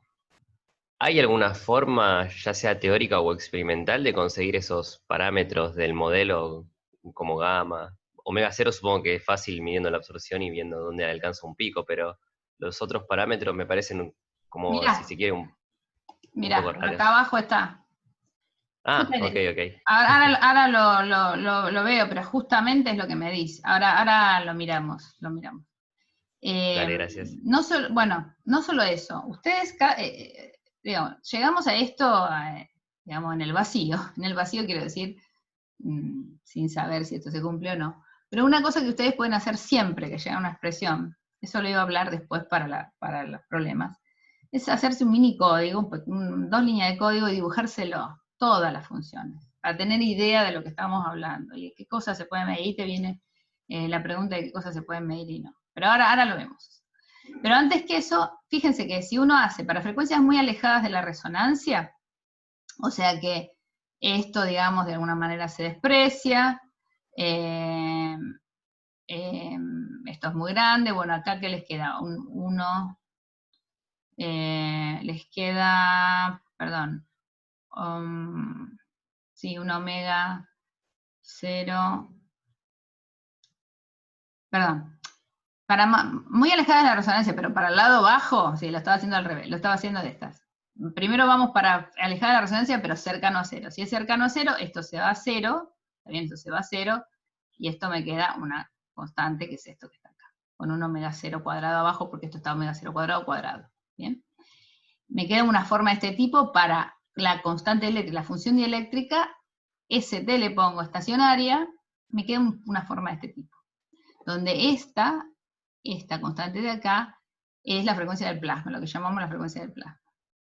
¿Hay alguna forma, ya sea teórica o experimental, de conseguir esos parámetros del modelo como gamma? Omega 0 supongo que es fácil midiendo la absorción y viendo dónde alcanza un pico, pero los otros parámetros me parecen como, Mirá, si se quiere, un poco raros. Acá abajo está. Ah, ok. Ahora lo veo, pero justamente es lo que me dice. Ahora lo miramos. Dale, gracias. No solo eso. Ustedes, llegamos a esto, digamos, en el vacío. En el vacío quiero decir, sin saber si esto se cumple o no. Pero una cosa que ustedes pueden hacer siempre que llega una expresión, eso lo iba a hablar después para los problemas, es hacerse un mini código, 2 líneas de código y dibujárselo, todas las funciones, para tener idea de lo que estamos hablando y de qué cosas se pueden medir. Y te viene la pregunta de qué cosas se pueden medir y no. Pero ahora lo vemos. Pero antes que eso, fíjense que si uno hace para frecuencias muy alejadas de la resonancia, o sea que esto, digamos, de alguna manera se desprecia, esto es muy grande, bueno, acá que les queda les queda, perdón, sí, un omega 0, perdón, muy alejada de la resonancia, pero para el lado bajo, sí, lo estaba haciendo al revés, lo estaba haciendo de estas. Primero vamos para alejada de la resonancia, pero cercano a 0. Si es cercano a 0, esto se va a 0, está bien, esto se va a 0, y esto me queda una constante, que es esto que está acá, con un omega 0 cuadrado abajo, porque esto está omega 0 cuadrado, ¿bien? Me queda una forma de este tipo para la constante eléctrica, la función dieléctrica, ST le pongo estacionaria, me queda una forma de este tipo, donde esta constante de acá es la frecuencia del plasma, lo que llamamos la frecuencia del plasma.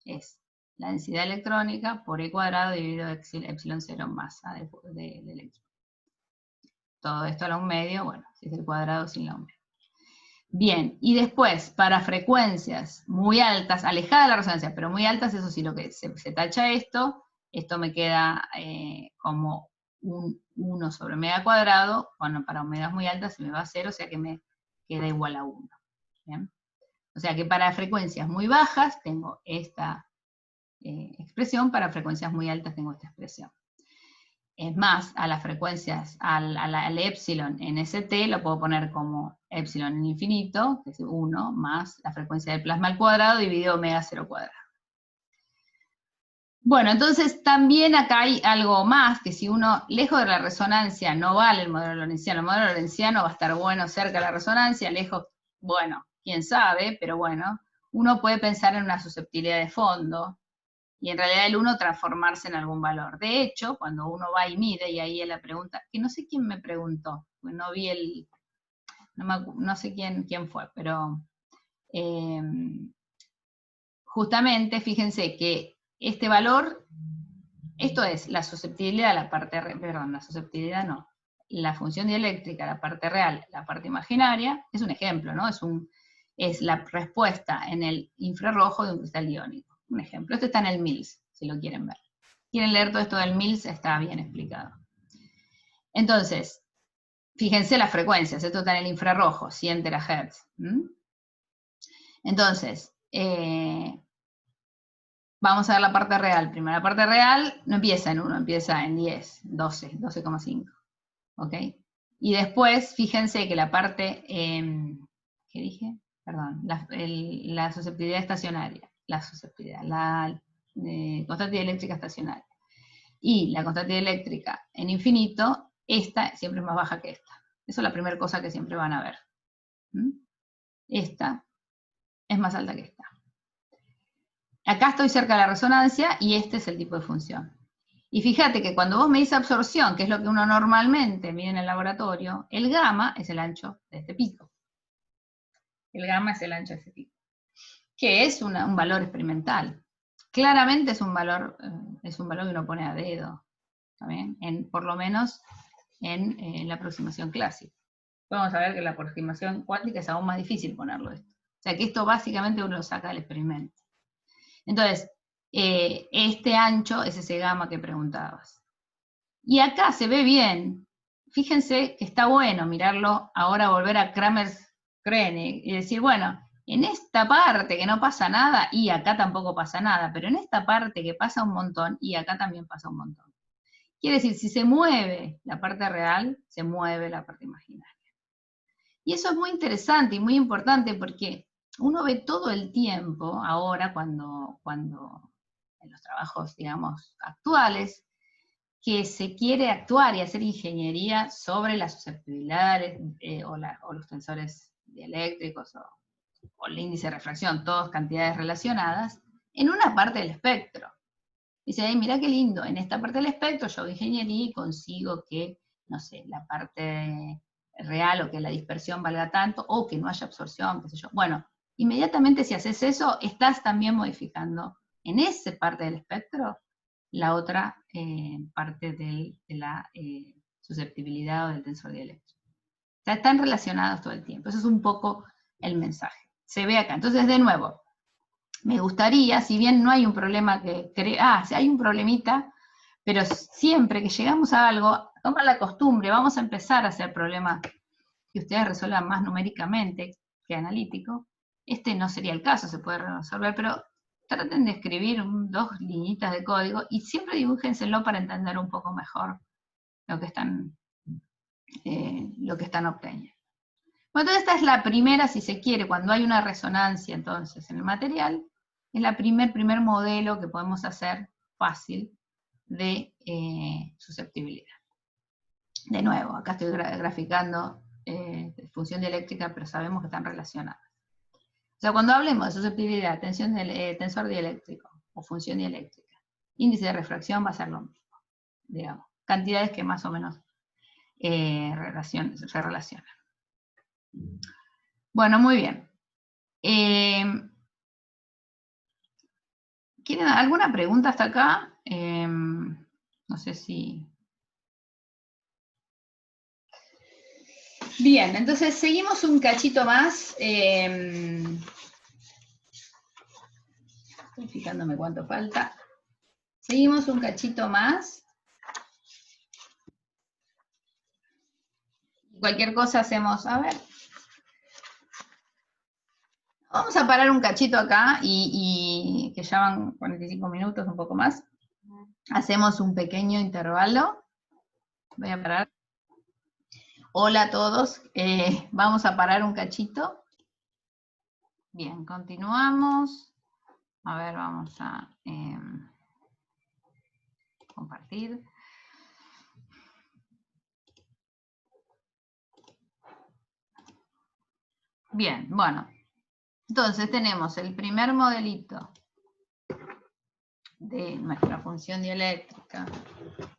Es la densidad electrónica por E cuadrado dividido epsilon 0 masa de electrón. Todo esto a la 1/2, bueno, si es el cuadrado sin la 1/2. Bien, y después, para frecuencias muy altas, alejadas de la resonancia, pero muy altas, eso sí, lo que se tacha esto me queda como un 1 sobre omega cuadrado, bueno, para omegas muy altas se me va a 0, o sea que me queda igual a 1. ¿Bien? O sea que para frecuencias muy bajas tengo esta expresión, para frecuencias muy altas tengo esta expresión. Es más, a las frecuencias, al epsilon en ST lo puedo poner como epsilon en infinito, que es 1, más la frecuencia del plasma al cuadrado dividido omega 0 cuadrado. Bueno, entonces también acá hay algo más, que si uno, lejos de la resonancia, no vale el modelo lorentziano va a estar bueno cerca de la resonancia, lejos, bueno, quién sabe, pero bueno, uno puede pensar en una susceptibilidad de fondo, y en realidad el 1 transformarse en algún valor. De hecho, cuando uno va y mide, y ahí es la pregunta, que no sé quién me preguntó, pues no vi el, no sé quién fue, pero justamente fíjense que este valor, esto es la susceptibilidad, la parte, perdón, la susceptibilidad no, la función dieléctrica, la parte real, la parte imaginaria, es un ejemplo, ¿no? Es la respuesta en el infrarrojo de un cristal iónico. Un ejemplo. Esto está en el Mills, si lo quieren ver. Quieren leer todo esto del Mills, está bien explicado. Entonces, fíjense las frecuencias, esto está en el infrarrojo, 100 terahertz. Entonces, vamos a ver la parte real. Primero, la parte real no empieza en 1, empieza en 10, 12, 12,5. ¿Ok? Y después, fíjense que la parte, ¿qué dije? Perdón, la susceptibilidad estacionaria, la constante dieléctrica estacionaria. Y la constante dieléctrica en infinito, esta siempre es más baja que esta. Eso es la primera cosa que siempre van a ver. Esta es más alta que esta. Acá estoy cerca de la resonancia y este es el tipo de función. Y fíjate que cuando vos medís absorción, que es lo que uno normalmente mide en el laboratorio, el gamma es el ancho de este pico. El gamma es el ancho de este pico. Que es un valor experimental. Claramente es un valor que uno pone a dedo. ¿Está bien? Por lo menos en la aproximación clásica. Vamos a ver que la aproximación cuántica es aún más difícil ponerlo esto. O sea que esto básicamente uno lo saca del experimento. Entonces, este ancho es ese gamma que preguntabas. Y acá se ve bien. Fíjense que está bueno mirarlo, ahora volver a Kramers-Kronig y decir, bueno, en esta parte que no pasa nada, y acá tampoco pasa nada, pero en esta parte que pasa un montón, y acá también pasa un montón. Quiere decir, si se mueve la parte real, se mueve la parte imaginaria. Y eso es muy interesante y muy importante porque uno ve todo el tiempo, ahora cuando en los trabajos, digamos, actuales, que se quiere actuar y hacer ingeniería sobre las susceptibilidades o los tensores dieléctricos o el índice de refracción, todas cantidades relacionadas, en una parte del espectro. Dice, ay, mira qué lindo, en esta parte del espectro yo hago ingeniería y consigo que, no sé, la parte real o que la dispersión valga tanto, o que no haya absorción, qué sé yo. Bueno, inmediatamente si haces eso, estás también modificando en esa parte del espectro la otra parte de la susceptibilidad o del tensor dieléctrico. O sea, están relacionados todo el tiempo. Eso es un poco el mensaje. Se ve acá. Entonces, de nuevo, me gustaría, si bien no hay un problema si hay un problemita, pero siempre que llegamos a algo, toma la costumbre, vamos a empezar a hacer problemas que ustedes resuelvan más numéricamente que analítico. Este no sería el caso, se puede resolver, pero traten de escribir 2 liñitas de código y siempre dibújenselo para entender un poco mejor lo que están obteniendo. Bueno, entonces esta es la primera, si se quiere, cuando hay una resonancia entonces en el material, es la primer modelo que podemos hacer fácil de susceptibilidad. De nuevo, acá estoy graficando función dieléctrica, pero sabemos que están relacionadas. O sea, cuando hablemos de susceptibilidad, tensor dieléctrico o función dieléctrica, índice de refracción va a ser lo mismo, digamos. Cantidades que más o menos se relacionan. Bueno, muy bien. ¿Tienen alguna pregunta hasta acá? No sé si... Bien, entonces seguimos un cachito más. Estoy fijándome cuánto falta. Seguimos un cachito más. Cualquier cosa hacemos, a ver. Vamos a parar un cachito acá y que ya van 45 minutos, un poco más. Hacemos un pequeño intervalo. Voy a parar. Hola a todos. Vamos a parar un cachito. Bien, continuamos. A ver, vamos a compartir. Bien, bueno. Entonces tenemos el primer modelito de nuestra función dieléctrica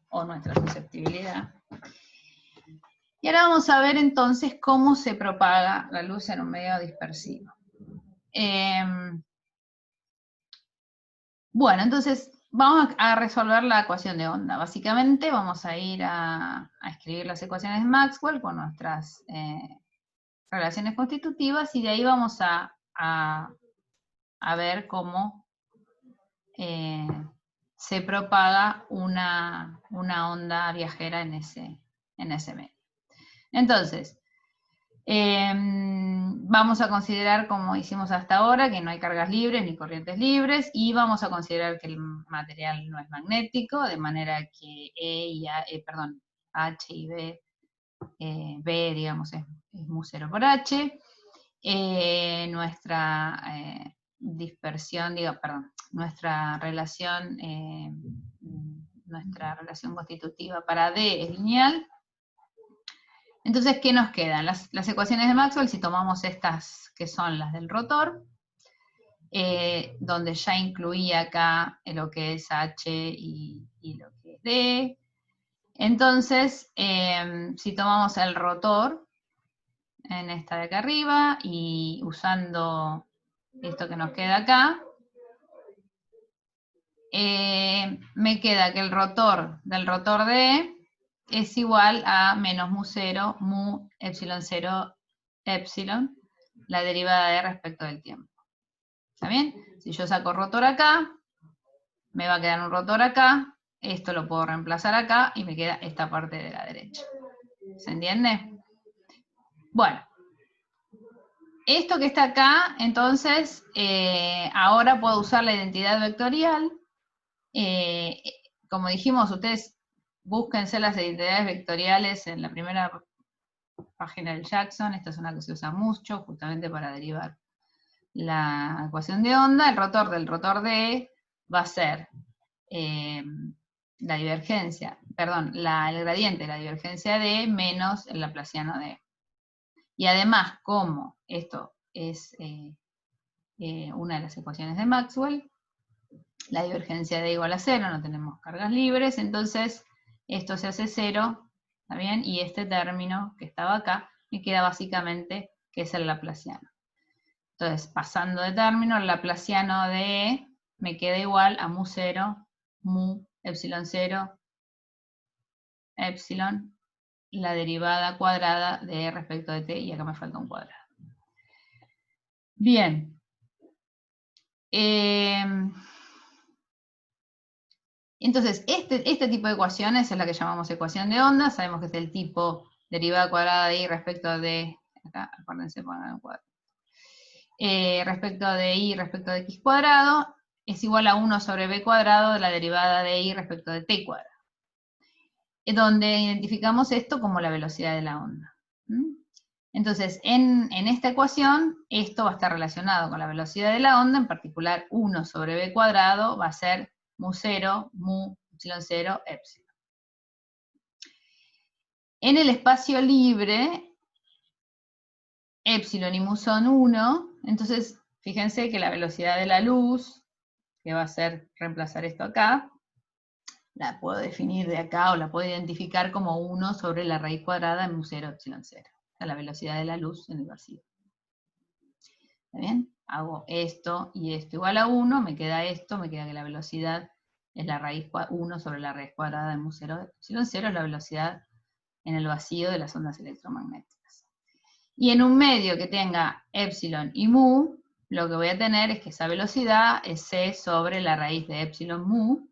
o nuestra susceptibilidad. Y ahora vamos a ver entonces cómo se propaga la luz en un medio dispersivo. Bueno, entonces vamos a resolver la ecuación de onda. Básicamente vamos a ir a escribir las ecuaciones de Maxwell con nuestras relaciones constitutivas y de ahí vamos a ver cómo se propaga una onda viajera en ese medio. Entonces, vamos a considerar, como hicimos hasta ahora, que no hay cargas libres ni corrientes libres, y vamos a considerar que el material no es magnético, de manera que H y B, B, digamos, es mu 0 por H. Nuestra dispersión, nuestra relación constitutiva para D es lineal. Entonces, ¿qué nos quedan? Las ecuaciones de Maxwell, si tomamos estas que son las del rotor, donde ya incluía acá lo que es H y lo que es D. Entonces, si tomamos el rotor, en esta de acá arriba, y usando esto que nos queda acá, me queda que el rotor del rotor D es igual a menos mu 0, mu epsilon 0, epsilon, la derivada de respecto del tiempo. ¿Está bien? Si yo saco rotor acá, me va a quedar un rotor acá, esto lo puedo reemplazar acá, y me queda esta parte de la derecha. ¿Se entiende? Bueno. Esto que está acá, entonces, ahora puedo usar la identidad vectorial. Como dijimos, ustedes búsquense las identidades vectoriales en la primera página del Jackson. Esta es una que se usa mucho, justamente para derivar la ecuación de onda. El rotor del rotor D va a ser la divergencia, perdón, el gradiente de la divergencia D menos el laplaciano D. Y además, como esto es una de las ecuaciones de Maxwell, la divergencia D igual a 0, no tenemos cargas libres, entonces esto se hace 0, ¿está bien? Y este término que estaba acá, me queda básicamente que es el laplaciano. Entonces, pasando de término, el laplaciano de E me queda igual a mu 0, mu epsilon 0, epsilon, la derivada cuadrada de E respecto de T, y acá me falta un cuadrado. Bien. Entonces, este tipo de ecuaciones es la que llamamos ecuación de onda. Sabemos que es del tipo derivada cuadrada de I respecto de, acá, acuérdense poner un cuadrado, respecto de I respecto de X cuadrado, es igual a 1 sobre B cuadrado de la derivada de I respecto de T cuadrado. Donde identificamos esto como la velocidad de la onda. Entonces, en esta ecuación, esto va a estar relacionado con la velocidad de la onda, en particular 1 sobre B cuadrado va a ser mu 0, mu epsilon 0, epsilon. En el espacio libre, epsilon y mu son 1, entonces fíjense que la velocidad de la luz, que va a ser reemplazar esto acá, la puedo definir de acá o la puedo identificar como 1 sobre la raíz cuadrada de mu 0, epsilon 0. O sea, la velocidad de la luz en el vacío. ¿Está bien? Hago esto y esto igual a 1, me queda esto, me queda que la velocidad es la raíz 1 sobre la raíz cuadrada de mu 0, epsilon 0 es la velocidad en el vacío de las ondas electromagnéticas. Y en un medio que tenga epsilon y mu, lo que voy a tener es que esa velocidad es c sobre la raíz de epsilon mu.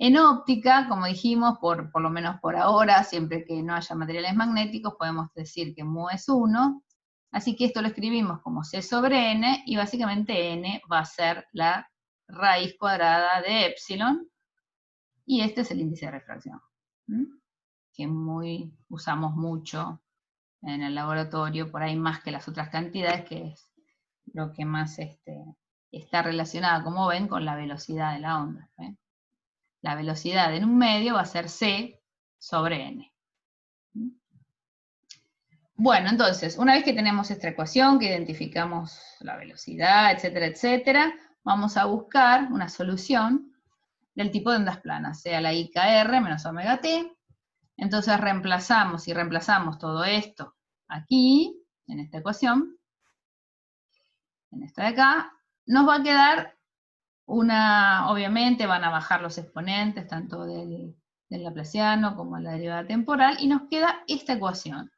En óptica, como dijimos, por lo menos por ahora, siempre que no haya materiales magnéticos, podemos decir que mu es 1, así que esto lo escribimos como c sobre n, y básicamente n va a ser la raíz cuadrada de epsilon, y este es el índice de refracción, que usamos mucho en el laboratorio, por ahí más que las otras cantidades, que es lo que más está relacionado, como ven, con la velocidad de la onda. La velocidad en un medio va a ser c sobre n. Bueno, entonces, una vez que tenemos esta ecuación, que identificamos la velocidad, etcétera, etcétera, vamos a buscar una solución del tipo de ondas planas, sea la IKR menos omega t. Entonces reemplazamos, si reemplazamos todo esto aquí, en esta ecuación, en esta de acá, nos va a quedar obviamente van a bajar los exponentes, tanto del laplaciano como la derivada temporal, y nos queda esta ecuación.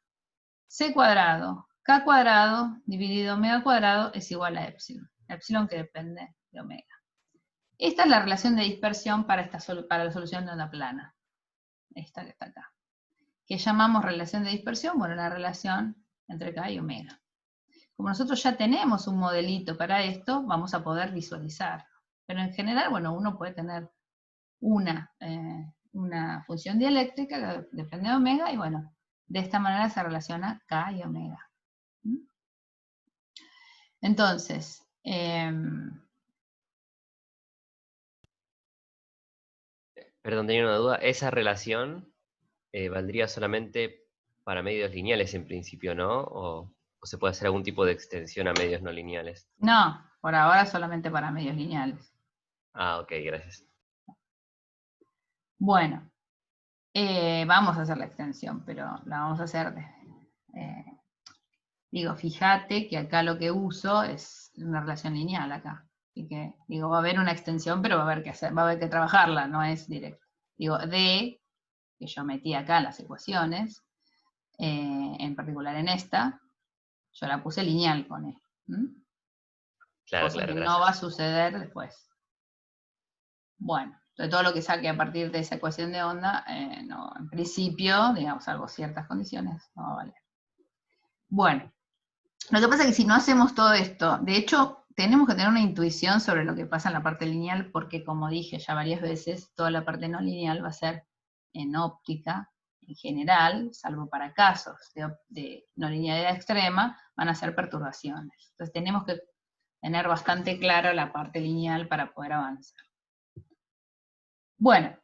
C cuadrado, K cuadrado, dividido omega cuadrado, es igual a epsilon. Epsilon que depende de omega. Esta es la relación de dispersión para la solución de onda plana. Esta que está acá. ¿Qué llamamos relación de dispersión? Bueno, la relación entre K y omega. Como nosotros ya tenemos un modelito para esto, vamos a poder visualizar. Pero en general, bueno, uno puede tener una función dieléctrica que depende de omega, y bueno, de esta manera se relaciona K y omega. Entonces, Perdón, tenía una duda. Esa relación valdría solamente para medios lineales en principio, ¿no? ¿O se puede hacer algún tipo de extensión a medios no lineales? no, por ahora solamente para medios lineales. Ah, ok, gracias. Bueno, vamos a hacer la extensión, pero la vamos a hacer digo, fíjate que acá lo que uso es una relación lineal acá. Así que, digo, va a haber una extensión, pero va a haber que hacer, va a haber que trabajarla, no es directo. Digo, D, que yo metí acá en las ecuaciones, en particular en esta, yo la puse lineal con E. Claro, Cosa claro, que no gracias. va a suceder después. Bueno, entonces todo lo que saque a partir de esa ecuación de onda, no, en principio, digamos, salvo ciertas condiciones, no va a valer. Bueno, lo que pasa es que si no hacemos todo esto, de hecho, tenemos que tener una intuición sobre lo que pasa en la parte lineal, porque como dije ya varias veces, toda la parte no lineal va a ser en óptica, en general, salvo para casos de no linealidad extrema, van a ser perturbaciones. Entonces tenemos que tener bastante clara la parte lineal para poder avanzar. Bueno,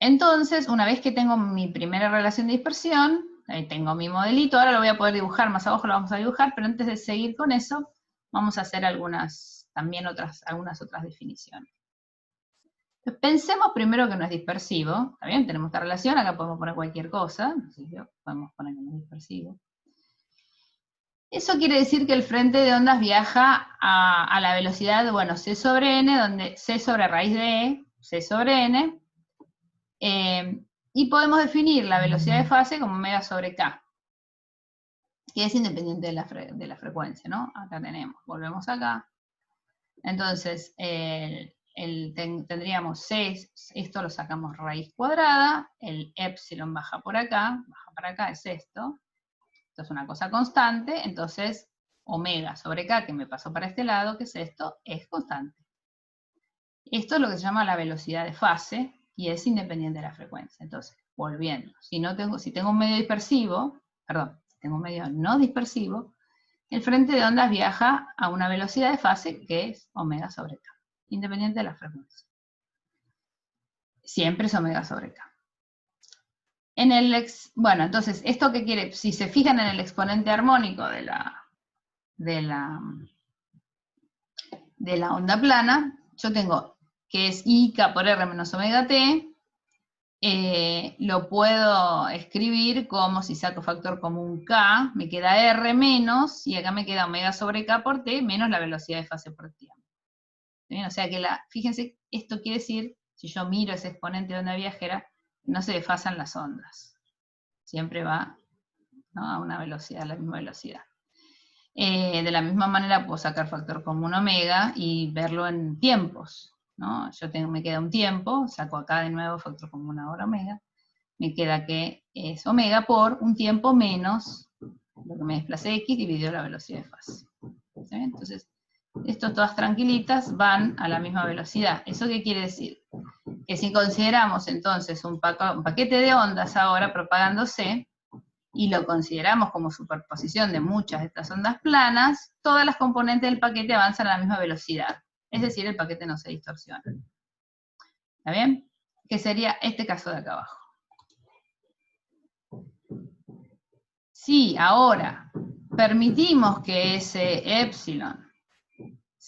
entonces, una vez que tengo mi primera relación de dispersión, ahí tengo mi modelito, ahora lo voy a poder dibujar, más abajo lo vamos a dibujar, pero antes de seguir con eso, vamos a hacer algunas otras definiciones. Entonces, pensemos primero que no es dispersivo, ¿está bien? Tenemos esta relación, acá podemos poner cualquier cosa, podemos poner que no es dispersivo. Eso quiere decir que el frente de ondas viaja a la velocidad, bueno, c sobre n, donde c sobre raíz de e, c sobre n, y podemos definir la velocidad de fase como omega sobre k, que es independiente de la frecuencia, ¿no? Acá tenemos, volvemos acá. Entonces, tendríamos c, esto lo sacamos raíz cuadrada, el epsilon baja por acá, baja para acá, es esto. Esto es una cosa constante, entonces omega sobre k, que me pasó para este lado, que es esto, es constante. Esto es lo que se llama la velocidad de fase, y es independiente de la frecuencia. Entonces, volviendo, si tengo un medio dispersivo, si tengo un medio no dispersivo, el frente de ondas viaja a una velocidad de fase que es omega sobre k, independiente de la frecuencia. Siempre es omega sobre k. Bueno, entonces, ¿esto qué quiere? Si se fijan en el exponente armónico de la onda plana, yo tengo que es IK por R menos omega t, lo puedo escribir como, si saco factor común K, me queda R menos, y acá me queda omega sobre K por T, menos la velocidad de fase por tiempo. ¿Bien? O sea que, fíjense, esto quiere decir, si yo miro ese exponente de onda viajera, no se desfasan las ondas. Siempre va, ¿no?, a una velocidad, a la misma velocidad. De la misma manera puedo sacar factor común omega y verlo en tiempos, ¿no? Me queda un tiempo, saco acá de nuevo factor común ahora omega, me queda que es omega por un tiempo menos lo que me desplacé x dividido la velocidad de fase. ¿Sí? Entonces, estas todas tranquilitas van a la misma velocidad. ¿Eso qué quiere decir? Que si consideramos entonces un paquete de ondas ahora propagándose, y lo consideramos como superposición de muchas de estas ondas planas, todas las componentes del paquete avanzan a la misma velocidad. Es decir, el paquete no se distorsiona. ¿Está bien? Que sería este caso de acá abajo. Si ahora permitimos que ese epsilon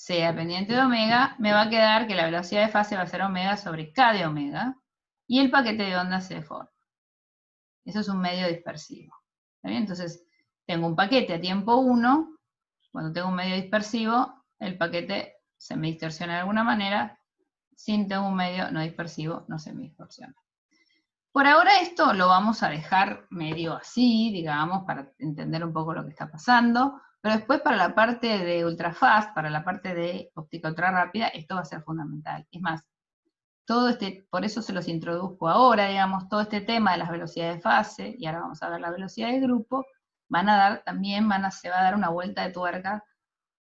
sea dependiente de omega, me va a quedar que la velocidad de fase va a ser omega sobre k de omega, y el paquete de onda se deforma. Eso es un medio dispersivo. ¿Está bien? Entonces, tengo un paquete a tiempo 1, cuando tengo un medio dispersivo, el paquete se me distorsiona de alguna manera, si tengo un medio no dispersivo, no se me distorsiona. Por ahora esto lo vamos a dejar medio así, digamos, para entender un poco lo que está pasando, pero después para la parte de ultrafast, para la parte de óptica ultra rápida, esto va a ser fundamental. Es más, todo por eso se los introduzco ahora, digamos, todo este tema de las velocidades de fase, y ahora vamos a ver la velocidad de grupo, se va a dar una vuelta de tuerca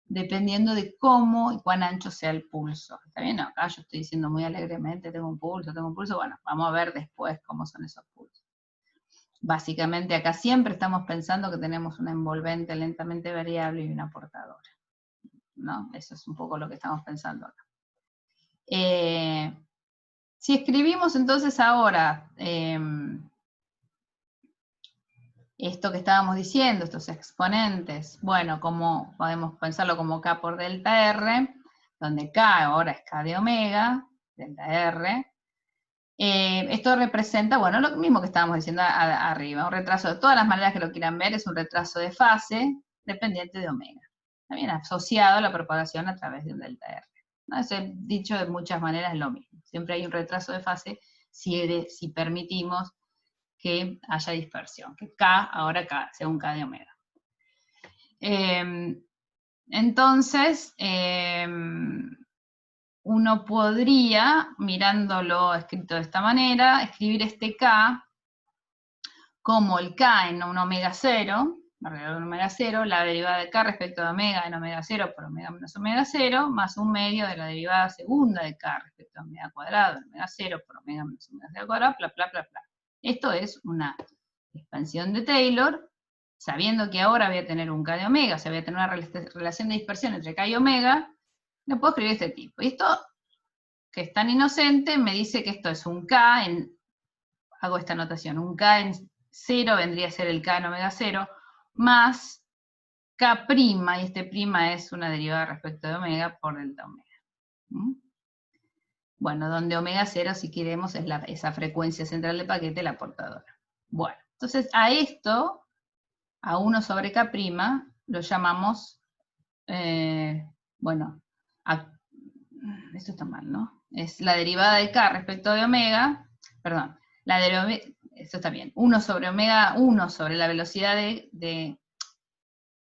dependiendo de cómo y cuán ancho sea el pulso. ¿Está bien? No, acá yo estoy diciendo muy alegremente, tengo un pulso, bueno, vamos a ver después cómo son esos pulsos. Básicamente acá siempre estamos pensando que tenemos una envolvente lentamente variable y una portadora, ¿no? Eso es un poco lo que estamos pensando acá. Si escribimos entonces ahora esto que estábamos diciendo, estos exponentes, bueno, como podemos pensarlo como K por delta R, donde K ahora es K de omega, delta R. Esto representa, bueno, lo mismo que estábamos diciendo arriba, un retraso, de todas las maneras que lo quieran ver, es un retraso de fase dependiente de omega. También asociado a la propagación a través de un delta R. ¿No? Eso dicho de muchas maneras es lo mismo. Siempre hay un retraso de fase si permitimos que haya dispersión, que K, ahora K, sea un K de omega. Entonces, uno podría, mirándolo escrito de esta manera, escribir este K como el K en un omega 0, alrededor de un omega 0, la derivada de K respecto de omega en omega 0 por omega menos omega 0, más un medio de la derivada segunda de K respecto a omega cuadrado en omega 0 por omega menos omega 0 cuadrado, bla, bla, bla, bla. Esto es una expansión de Taylor, sabiendo que ahora voy a tener un K de omega, o sea, voy a tener una relación de dispersión entre K y omega, le puedo escribir de este tipo. Y esto, que es tan inocente, me dice que esto es un K hago esta notación, un K en 0 vendría a ser el K en omega 0, más K', y este prima es una derivada respecto de omega por delta omega. Bueno, donde omega 0, si queremos, es esa frecuencia central de paquete, la portadora. Bueno, entonces a esto, a 1 sobre K', lo llamamos, bueno, esto está mal, ¿no? Es la derivada de K respecto de omega, perdón, esto está bien, 1 sobre omega, 1 sobre la velocidad de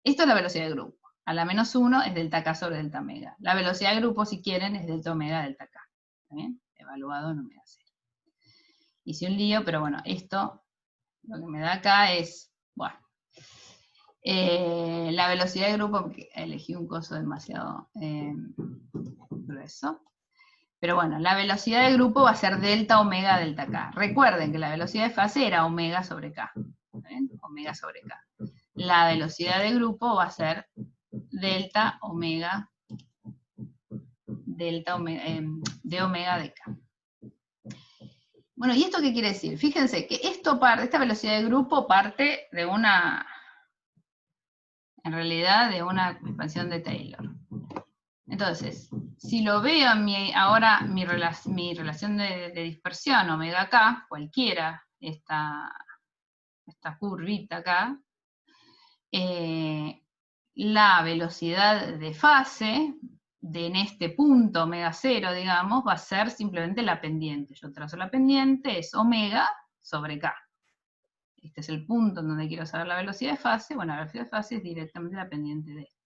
esto es la velocidad de grupo. A la menos 1 es delta K sobre delta omega. La velocidad de grupo, si quieren, es delta omega delta K. ¿Está bien? Evaluado en omega 0. Hice un lío, pero bueno, esto lo que me da acá es, bueno, la velocidad de grupo, porque elegí un coso demasiado grueso. Pero bueno, la velocidad de grupo va a ser delta omega delta K. Recuerden que la velocidad de fase era omega sobre K. ¿Ven? Omega sobre K. La velocidad de grupo va a ser delta omega de omega de K. Bueno, ¿y esto qué quiere decir? Fíjense que esta velocidad de grupo parte de en realidad de una expansión de Taylor. Entonces, si lo veo ahora mi relación de dispersión, omega K, cualquiera, esta curvita acá, la velocidad de fase en este punto omega 0, digamos, va a ser simplemente la pendiente. Yo trazo la pendiente, es omega sobre K. Este es el punto en donde quiero saber la velocidad de fase. Bueno, la velocidad de fase es directamente la pendiente de esto.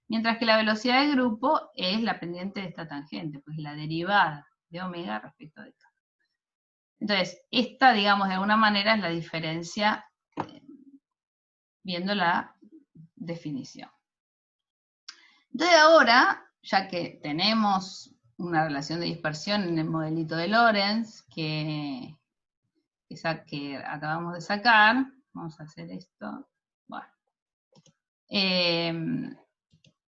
Mientras que la velocidad de grupo es la pendiente de esta tangente, pues la derivada de omega respecto de K. Entonces, esta, digamos, de alguna manera es la diferencia viendo la definición. Entonces ahora, ya que tenemos una relación de dispersión en el modelito de Lorentz, que acabamos de sacar, vamos a hacer esto, bueno,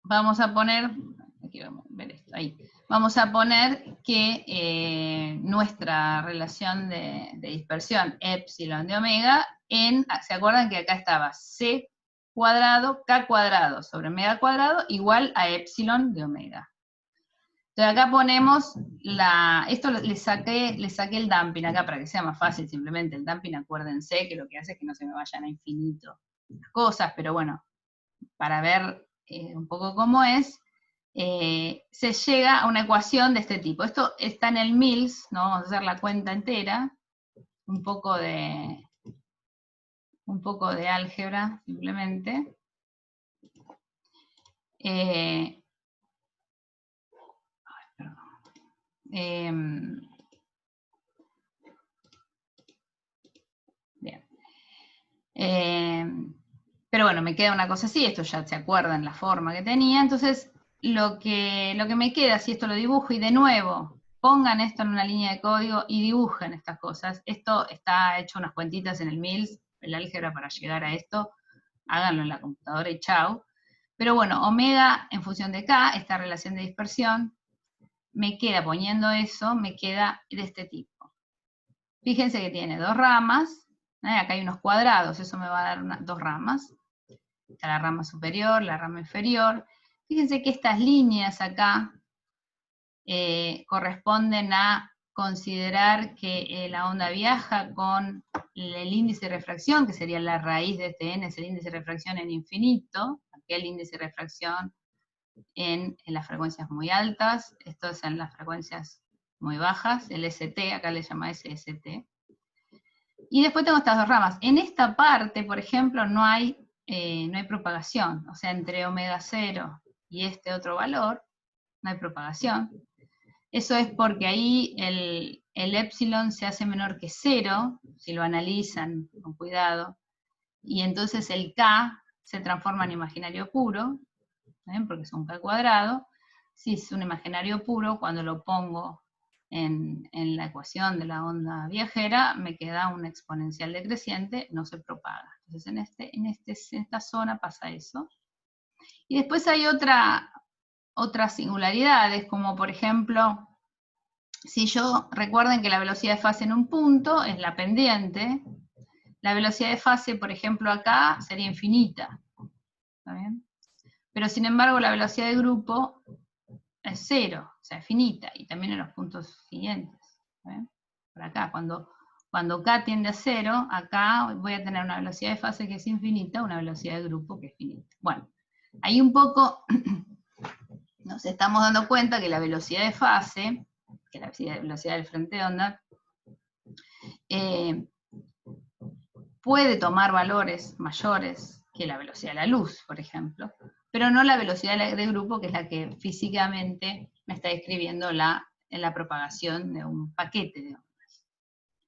vamos a poner, quiero ver esto, ahí, vamos a poner que nuestra relación de dispersión epsilon de omega, ¿se acuerdan que acá estaba C cuadrado, K cuadrado sobre omega cuadrado, igual a epsilon de omega. Entonces acá ponemos esto le saqué el damping acá para que sea más fácil, simplemente el damping, acuérdense que lo que hace es que no se me vayan a infinito las cosas, pero bueno, para ver un poco cómo es, se llega a una ecuación de este tipo. Esto está en el Mills, no vamos a hacer la cuenta entera, un poco de álgebra, simplemente. Bien. Pero bueno, me queda una cosa así, esto ya se acuerdan la forma que tenía, entonces lo que me queda, si esto lo dibujo y de nuevo, pongan esto en una línea de código y dibujen estas cosas. Esto está hecho unas cuentitas en el Mills, el álgebra para llegar a esto, háganlo en la computadora y chau. Pero bueno, omega en función de K, esta relación de dispersión, me queda, poniendo eso, me queda de este tipo. Fíjense que tiene dos ramas, acá hay unos cuadrados, eso me va a dar dos ramas. Está la rama superior, la rama inferior. Fíjense que estas líneas acá corresponden a considerar que la onda viaja con el índice de refracción, que sería la raíz de este n, es el índice de refracción en infinito, aquel índice de refracción en las frecuencias muy altas, esto es en las frecuencias muy bajas, el ST, acá le llama SST. Y después tengo estas dos ramas. En esta parte, por ejemplo, no hay propagación, o sea, entre omega 0 y este otro valor, no hay propagación. Eso es porque ahí el epsilon se hace menor que 0, si lo analizan con cuidado, y entonces el K se transforma en imaginario puro, porque es un K cuadrado. Si es un imaginario puro, cuando lo pongo en la ecuación de la onda viajera, me queda una exponencial decreciente, no se propaga. Entonces en esta zona pasa eso. Y después hay otras singularidades, como por ejemplo, si recuerden que la velocidad de fase en un punto es la pendiente, la velocidad de fase, por ejemplo, acá sería infinita. ¿Está bien? Pero sin embargo la velocidad de grupo es 0, o sea, es finita, y también en los puntos siguientes. Por acá, cuando K tiende a 0, acá voy a tener una velocidad de fase que es infinita, una velocidad de grupo que es finita. Bueno, ahí un poco nos estamos dando cuenta que la velocidad de fase, que la velocidad del frente de onda, puede tomar valores mayores que la velocidad de la luz, por ejemplo, pero no la velocidad de grupo, que es la que físicamente me está describiendo la propagación de un paquete de ondas.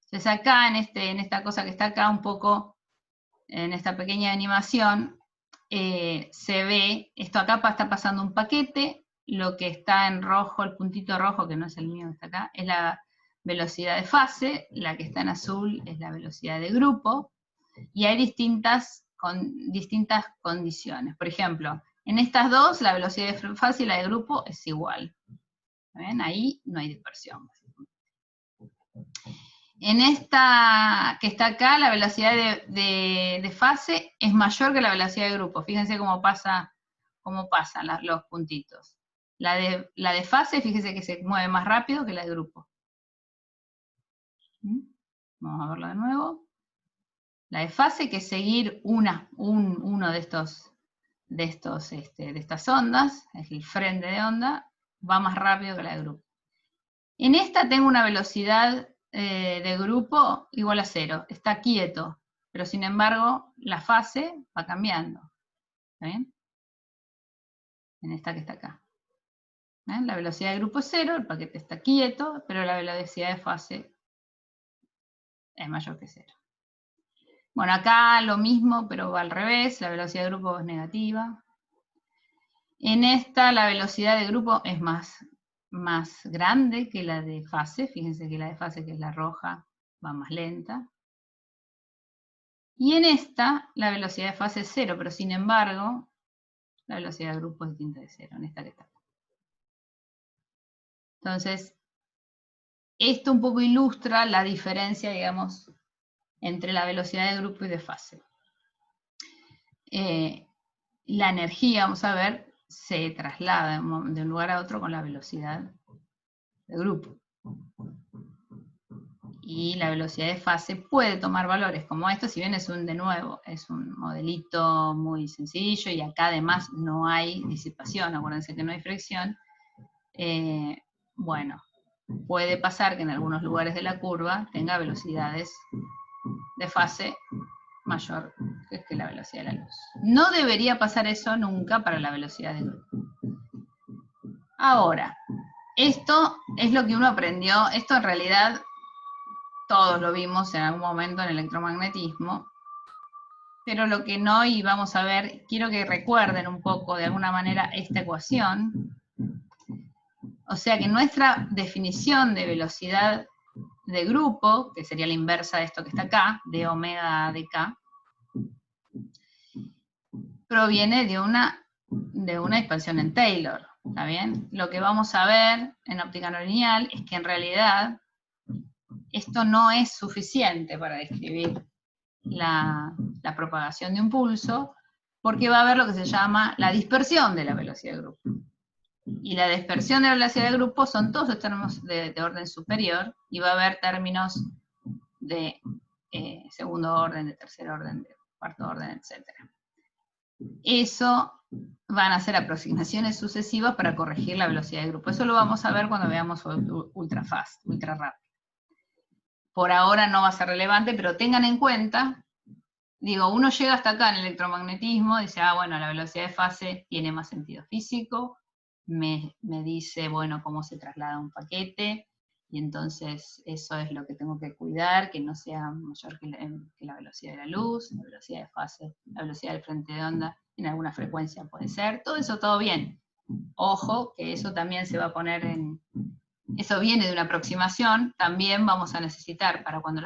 Entonces acá, en esta cosa que está acá, un poco, en esta pequeña animación, se ve, esto acá está pasando un paquete, lo que está en rojo, el puntito rojo, que no es el mío que está acá, es la velocidad de fase, la que está en azul es la velocidad de grupo, y hay distintas condiciones. Por ejemplo, en estas dos, la velocidad de fase y la de grupo es igual. ¿Ven? Ahí no hay dispersión. En esta que está acá, la velocidad de fase es mayor que la velocidad de grupo. Fíjense cómo pasan los puntitos. La de fase, fíjense que se mueve más rápido que la de grupo. Vamos a verlo de nuevo. La de fase, que es seguir uno de estas ondas, es el frente de onda, va más rápido que la de grupo. En esta tengo una velocidad de grupo igual a 0, está quieto, pero sin embargo la fase va cambiando. ¿Está bien? En esta que está acá. La velocidad de grupo es 0, el paquete está quieto, pero la velocidad de fase es mayor que 0. Bueno, acá lo mismo, pero va al revés, la velocidad de grupo es negativa. En esta la velocidad de grupo es más grande que la de fase, fíjense que la de fase, que es la roja, va más lenta. Y en esta la velocidad de fase es 0, pero sin embargo la velocidad de grupo es distinta de 0, en esta que está acá. Entonces, esto un poco ilustra la diferencia, digamos, entre la velocidad de grupo y de fase. la energía, vamos a ver, se traslada de un lugar a otro con la velocidad de grupo. Y la velocidad de fase puede tomar valores como estos, si bien de nuevo, es un modelito muy sencillo y acá además no hay disipación, acuérdense que no hay fricción. Bueno, puede pasar que en algunos lugares de la curva tenga velocidades de fase mayor que la velocidad de la luz. No debería pasar eso nunca para la velocidad de grupo. Ahora, esto es lo que uno aprendió, esto en realidad todos lo vimos en algún momento en electromagnetismo, pero lo que no, y vamos a ver, quiero que recuerden un poco de alguna manera esta ecuación. O sea que nuestra definición de velocidad de grupo, que sería la inversa de esto que está acá, de omega dk, proviene de una expansión en Taylor, ¿está bien? Lo que vamos a ver en óptica no lineal es que en realidad esto no es suficiente para describir la propagación de un pulso, porque va a haber lo que se llama la dispersión de la velocidad de grupo. Y la dispersión de la velocidad de grupo son todos los términos de orden superior, y va a haber términos de segundo orden, de tercer orden, de cuarto orden, etc. Eso van a ser aproximaciones sucesivas para corregir la velocidad de grupo. Eso lo vamos a ver cuando veamos ultra fast, ultra rápido. Por ahora no va a ser relevante, pero tengan en cuenta, digo, uno llega hasta acá en el electromagnetismo, dice, bueno, la velocidad de fase tiene más sentido físico, me dice, bueno, cómo se traslada un paquete, y entonces eso es lo que tengo que cuidar, que no sea mayor que la velocidad de la luz, la velocidad de fase, la velocidad del frente de onda, en alguna frecuencia puede ser, todo eso todo bien. Ojo, que eso también se va a poner eso viene de una aproximación, también vamos a necesitar para cuando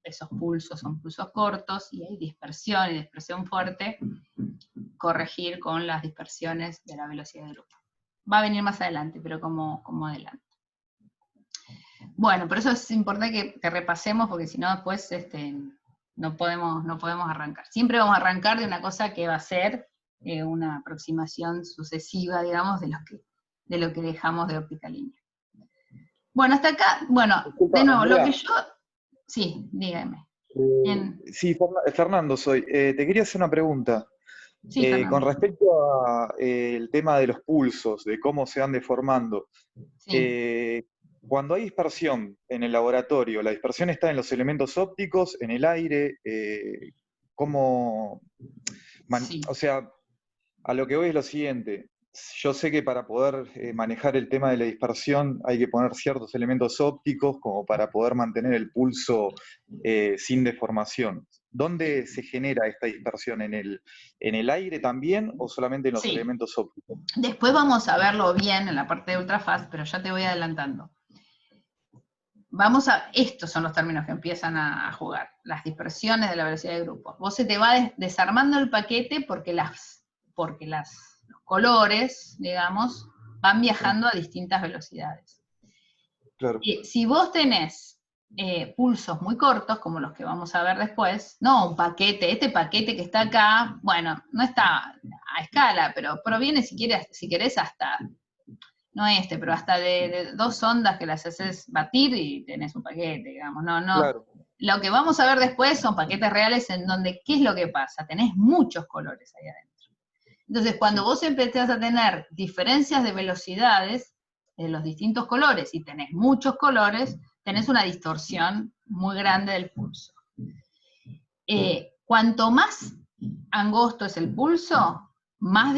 esos pulsos son pulsos cortos y hay dispersión y dispersión fuerte, corregir con las dispersiones de la velocidad de grupo. Va a venir más adelante, pero como adelanto. Bueno, por eso es importante que repasemos, porque si no después no podemos arrancar. Siempre vamos a arrancar de una cosa que va a ser una aproximación sucesiva, digamos, de lo que dejamos de óptica lineal. Bueno, hasta acá, bueno, Disculpa, de nuevo, Andrea. lo que yo... Sí, dígame. Sí, Fernando soy. Te quería hacer una pregunta. Sí, Fernando. Con respecto al tema de los pulsos, de cómo se van deformando. Sí. Cuando hay dispersión en el laboratorio, ¿la dispersión está en los elementos ópticos, en el aire? Sí. O sea, a lo que voy es lo siguiente. Yo sé que para poder manejar el tema de la dispersión hay que poner ciertos elementos ópticos como para poder mantener el pulso sin deformación. ¿Dónde se genera esta dispersión? ¿En el aire también o solamente en los elementos ópticos? Después vamos a verlo bien en la parte de ultrafast, pero ya te voy adelantando. Estos son los términos que empiezan a jugar, las dispersiones de la velocidad de grupo. Vos se te va desarmando el paquete porque los colores, digamos, van viajando a distintas velocidades. Claro. Si vos tenés pulsos muy cortos, como los que vamos a ver después, no un paquete, este paquete que está acá, bueno, no está a escala, pero proviene si querés hasta, no pero hasta de 2 ondas que las haces batir y tenés un paquete, digamos, no. Claro. Lo que vamos a ver después son paquetes reales en donde, ¿qué es lo que pasa? Tenés muchos colores ahí adentro. Entonces, cuando vos empezás a tener diferencias de velocidades de los distintos colores y tenés muchos colores, tenés una distorsión muy grande del pulso. Cuanto más angosto es el pulso, más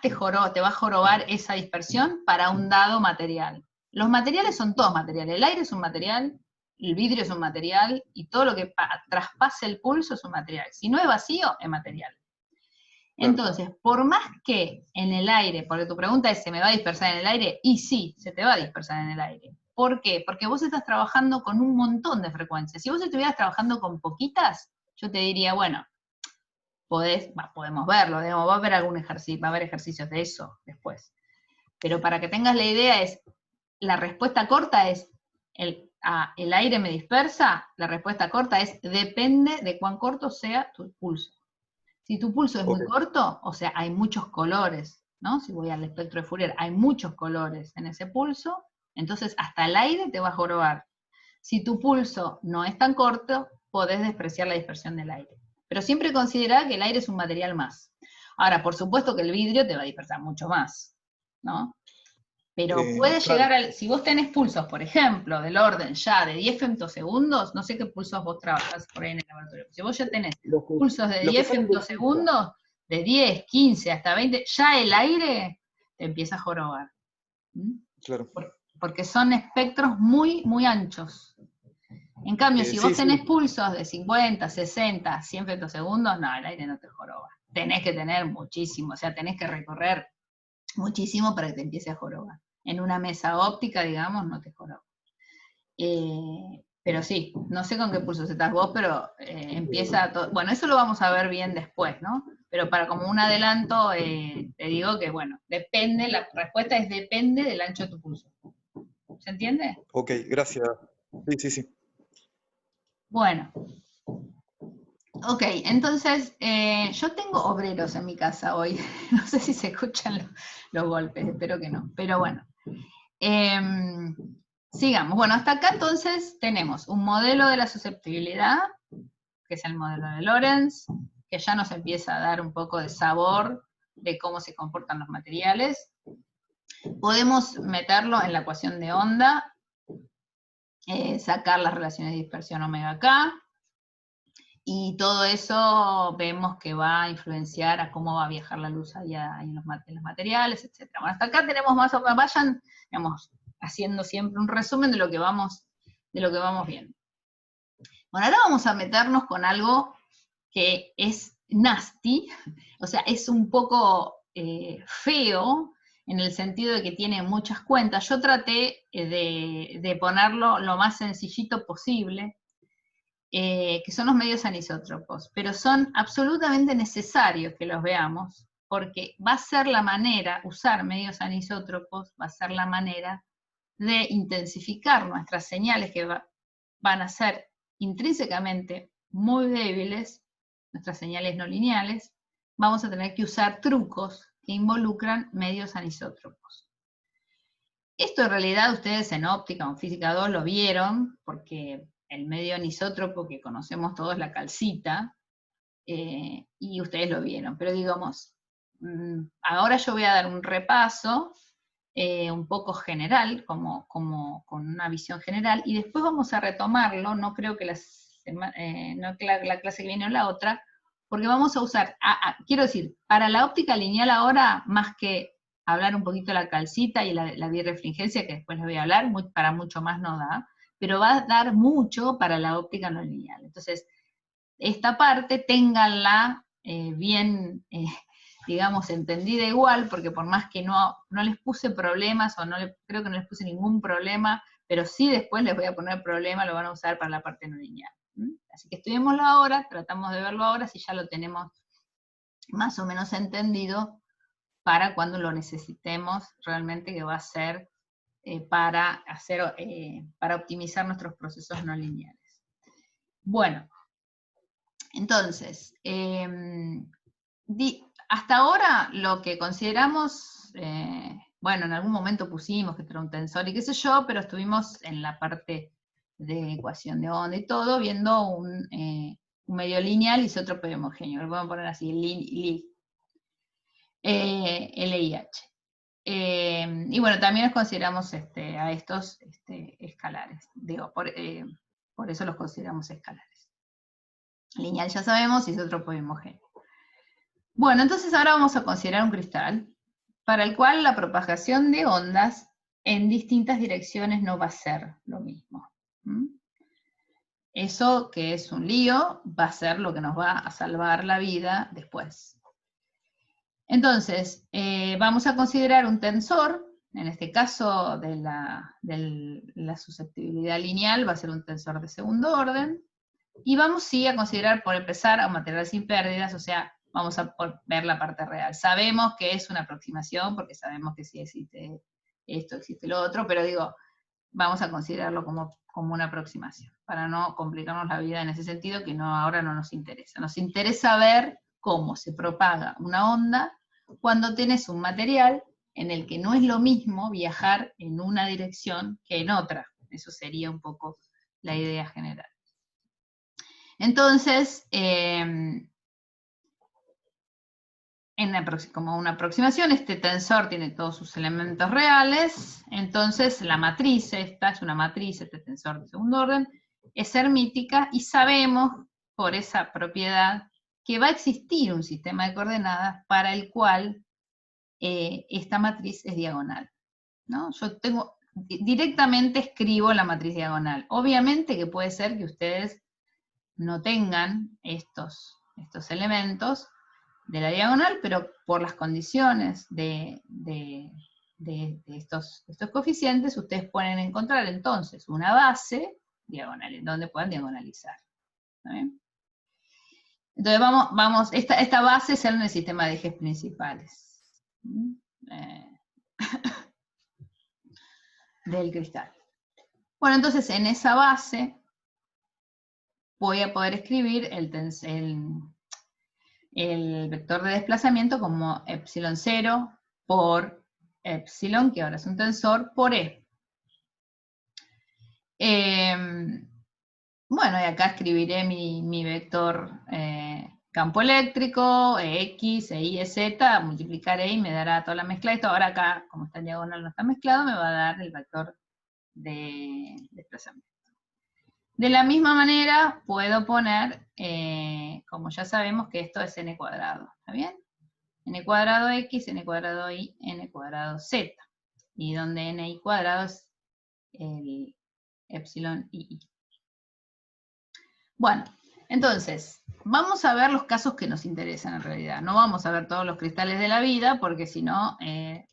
te va a jorobar esa dispersión para un dado material. Los materiales son todos materiales. El aire es un material, el vidrio es un material, y todo lo que traspase el pulso es un material. Si no es vacío, es material. Entonces, por más que en el aire, porque tu pregunta es, ¿se me va a dispersar en el aire? Y sí, se te va a dispersar en el aire. ¿Por qué? Porque vos estás trabajando con un montón de frecuencias. Si vos estuvieras trabajando con poquitas, yo te diría, bueno, podemos verlo, digamos, va a haber ejercicios de eso después. Pero para que tengas la idea la respuesta corta es, el aire me dispersa, la respuesta corta es, depende de cuán corto sea tu pulso. Si tu pulso es muy Ok. corto, o sea, hay muchos colores, ¿no? Si voy al espectro de Fourier, hay muchos colores en ese pulso, entonces hasta el aire te va a jorobar. Si tu pulso no es tan corto, podés despreciar la dispersión del aire. Pero siempre considera que el aire es un material más. Ahora, por supuesto que el vidrio te va a dispersar mucho más, ¿no? Pero puede Claro. llegar si vos tenés pulsos, por ejemplo, del orden ya de 10 femtosegundos, no sé qué pulsos vos trabajás por ahí en el laboratorio, si vos ya tenés pulsos de Los que 10 salen del pulso. femtosegundos, de 10, 15 hasta 20, ya el aire te empieza a jorobar. ¿Mm? Claro. Porque son espectros muy, muy anchos. En cambio, si vos Sí, tenés sí. pulsos de 50, 60, 100 femtosegundos, no, el aire no te joroba. Tenés que tener muchísimo, o sea, tenés que recorrer muchísimo para que te empiece a jorobar. En una mesa óptica, digamos, no te joroba. Pero sí, no sé con qué pulsos estás vos, pero empieza todo. Bueno, eso lo vamos a ver bien después, ¿no? Pero para como un adelanto, te digo que, bueno, depende, la respuesta es depende del ancho de tu pulso. ¿Se entiende? Ok, gracias. Sí, sí, sí. Bueno. Ok, entonces, yo tengo obreros en mi casa hoy. No sé si se escuchan los golpes, espero que no. Pero bueno. Sigamos. Bueno, hasta acá entonces tenemos un modelo de la susceptibilidad, que es el modelo de Lorentz, que ya nos empieza a dar un poco de sabor de cómo se comportan los materiales. Podemos meterlo en la ecuación de onda, sacar las relaciones de dispersión omega K, y todo eso vemos que va a influenciar a cómo va a viajar la luz allá en los materiales, etc. Bueno, hasta acá tenemos más o menos, vayan, digamos, haciendo siempre un resumen de lo que vamos viendo. Bueno, ahora vamos a meternos con algo que es nasty, o sea, es un poco feo, en el sentido de que tiene muchas cuentas. Yo traté de ponerlo lo más sencillito posible, que son los medios anisótropos, pero son absolutamente necesarios que los veamos, porque va a ser la manera, usar medios anisótropos, va a ser la manera de intensificar nuestras señales que van a ser intrínsecamente muy débiles, nuestras señales no lineales. Vamos a tener que usar trucos que involucran medios anisótropos. Esto en realidad ustedes en óptica o en física 2 lo vieron, porque el medio anisótropo que conocemos todos es la calcita, y ustedes lo vieron, pero digamos, ahora yo voy a dar un repaso un poco general, como con una visión general, y después vamos a retomarlo, no creo que la clase que viene o la otra, porque vamos a usar, quiero decir, para la óptica lineal ahora, más que hablar un poquito de la calcita y la birrefringencia, que después les voy a hablar, para mucho más no da, pero va a dar mucho para la óptica no lineal. Entonces, esta parte ténganla bien, digamos, entendida igual, porque por más que no les puse problemas, o creo que no les puse ningún problema, pero sí después les voy a poner problema, lo van a usar para la parte no lineal. Así que estudiémoslo ahora, tratamos de verlo ahora, si ya lo tenemos más o menos entendido, para cuando lo necesitemos realmente, que va a ser para optimizar nuestros procesos no lineales. Bueno, entonces, hasta ahora lo que consideramos, bueno, en algún momento pusimos que era un tensor y qué sé yo, pero estuvimos en la parte de ecuación de onda y todo, viendo un medio lineal y otro homogéneo. Lo podemos poner así, LIH. Y bueno, también consideramos a estos escalares. Digo, por eso los consideramos escalares. Lineal ya sabemos, isótropo y homogéneo. Bueno, entonces ahora vamos a considerar un cristal para el cual la propagación de ondas en distintas direcciones no va a ser lo mismo. Eso, que es un lío, va a ser lo que nos va a salvar la vida después. Entonces, vamos a considerar un tensor, en este caso de la susceptibilidad lineal, va a ser un tensor de segundo orden, y vamos sí a considerar, por empezar, a un material sin pérdidas, o sea, vamos a ver la parte real. Sabemos que es una aproximación, porque sabemos que sí existe esto, existe lo otro, pero digo, vamos a considerarlo como una aproximación, para no complicarnos la vida en ese sentido, que ahora no nos interesa. Nos interesa ver cómo se propaga una onda cuando tenés un material en el que no es lo mismo viajar en una dirección que en otra. Eso sería un poco la idea general. Entonces, como una aproximación, este tensor tiene todos sus elementos reales, entonces la matriz, esta es una matriz, este tensor de segundo orden, es hermítica y sabemos por esa propiedad que va a existir un sistema de coordenadas para el cual esta matriz es diagonal, ¿no? Yo directamente escribo la matriz diagonal. Obviamente que puede ser que ustedes no tengan estos elementos de la diagonal, pero por las condiciones de estos coeficientes, ustedes pueden encontrar entonces una base diagonal, en donde puedan diagonalizar. ¿Está bien? Entonces esta base es en el sistema de ejes principales del cristal. Bueno, entonces en esa base voy a poder escribir el vector de desplazamiento como ε0 por epsilon, que ahora es un tensor, por E. Bueno, y acá escribiré mi vector campo eléctrico, X, Y, Z, multiplicaré y me dará toda la mezcla de esto. Ahora acá, como está en diagonal, no está mezclado, me va a dar el vector de desplazamiento. De la misma manera, puedo poner, como ya sabemos, que esto es n cuadrado, ¿está bien? N cuadrado X, N cuadrado Y, N cuadrado Z. Y donde Ni cuadrado es el epsilon y Y. Bueno, entonces, vamos a ver los casos que nos interesan en realidad. No vamos a ver todos los cristales de la vida, porque si no,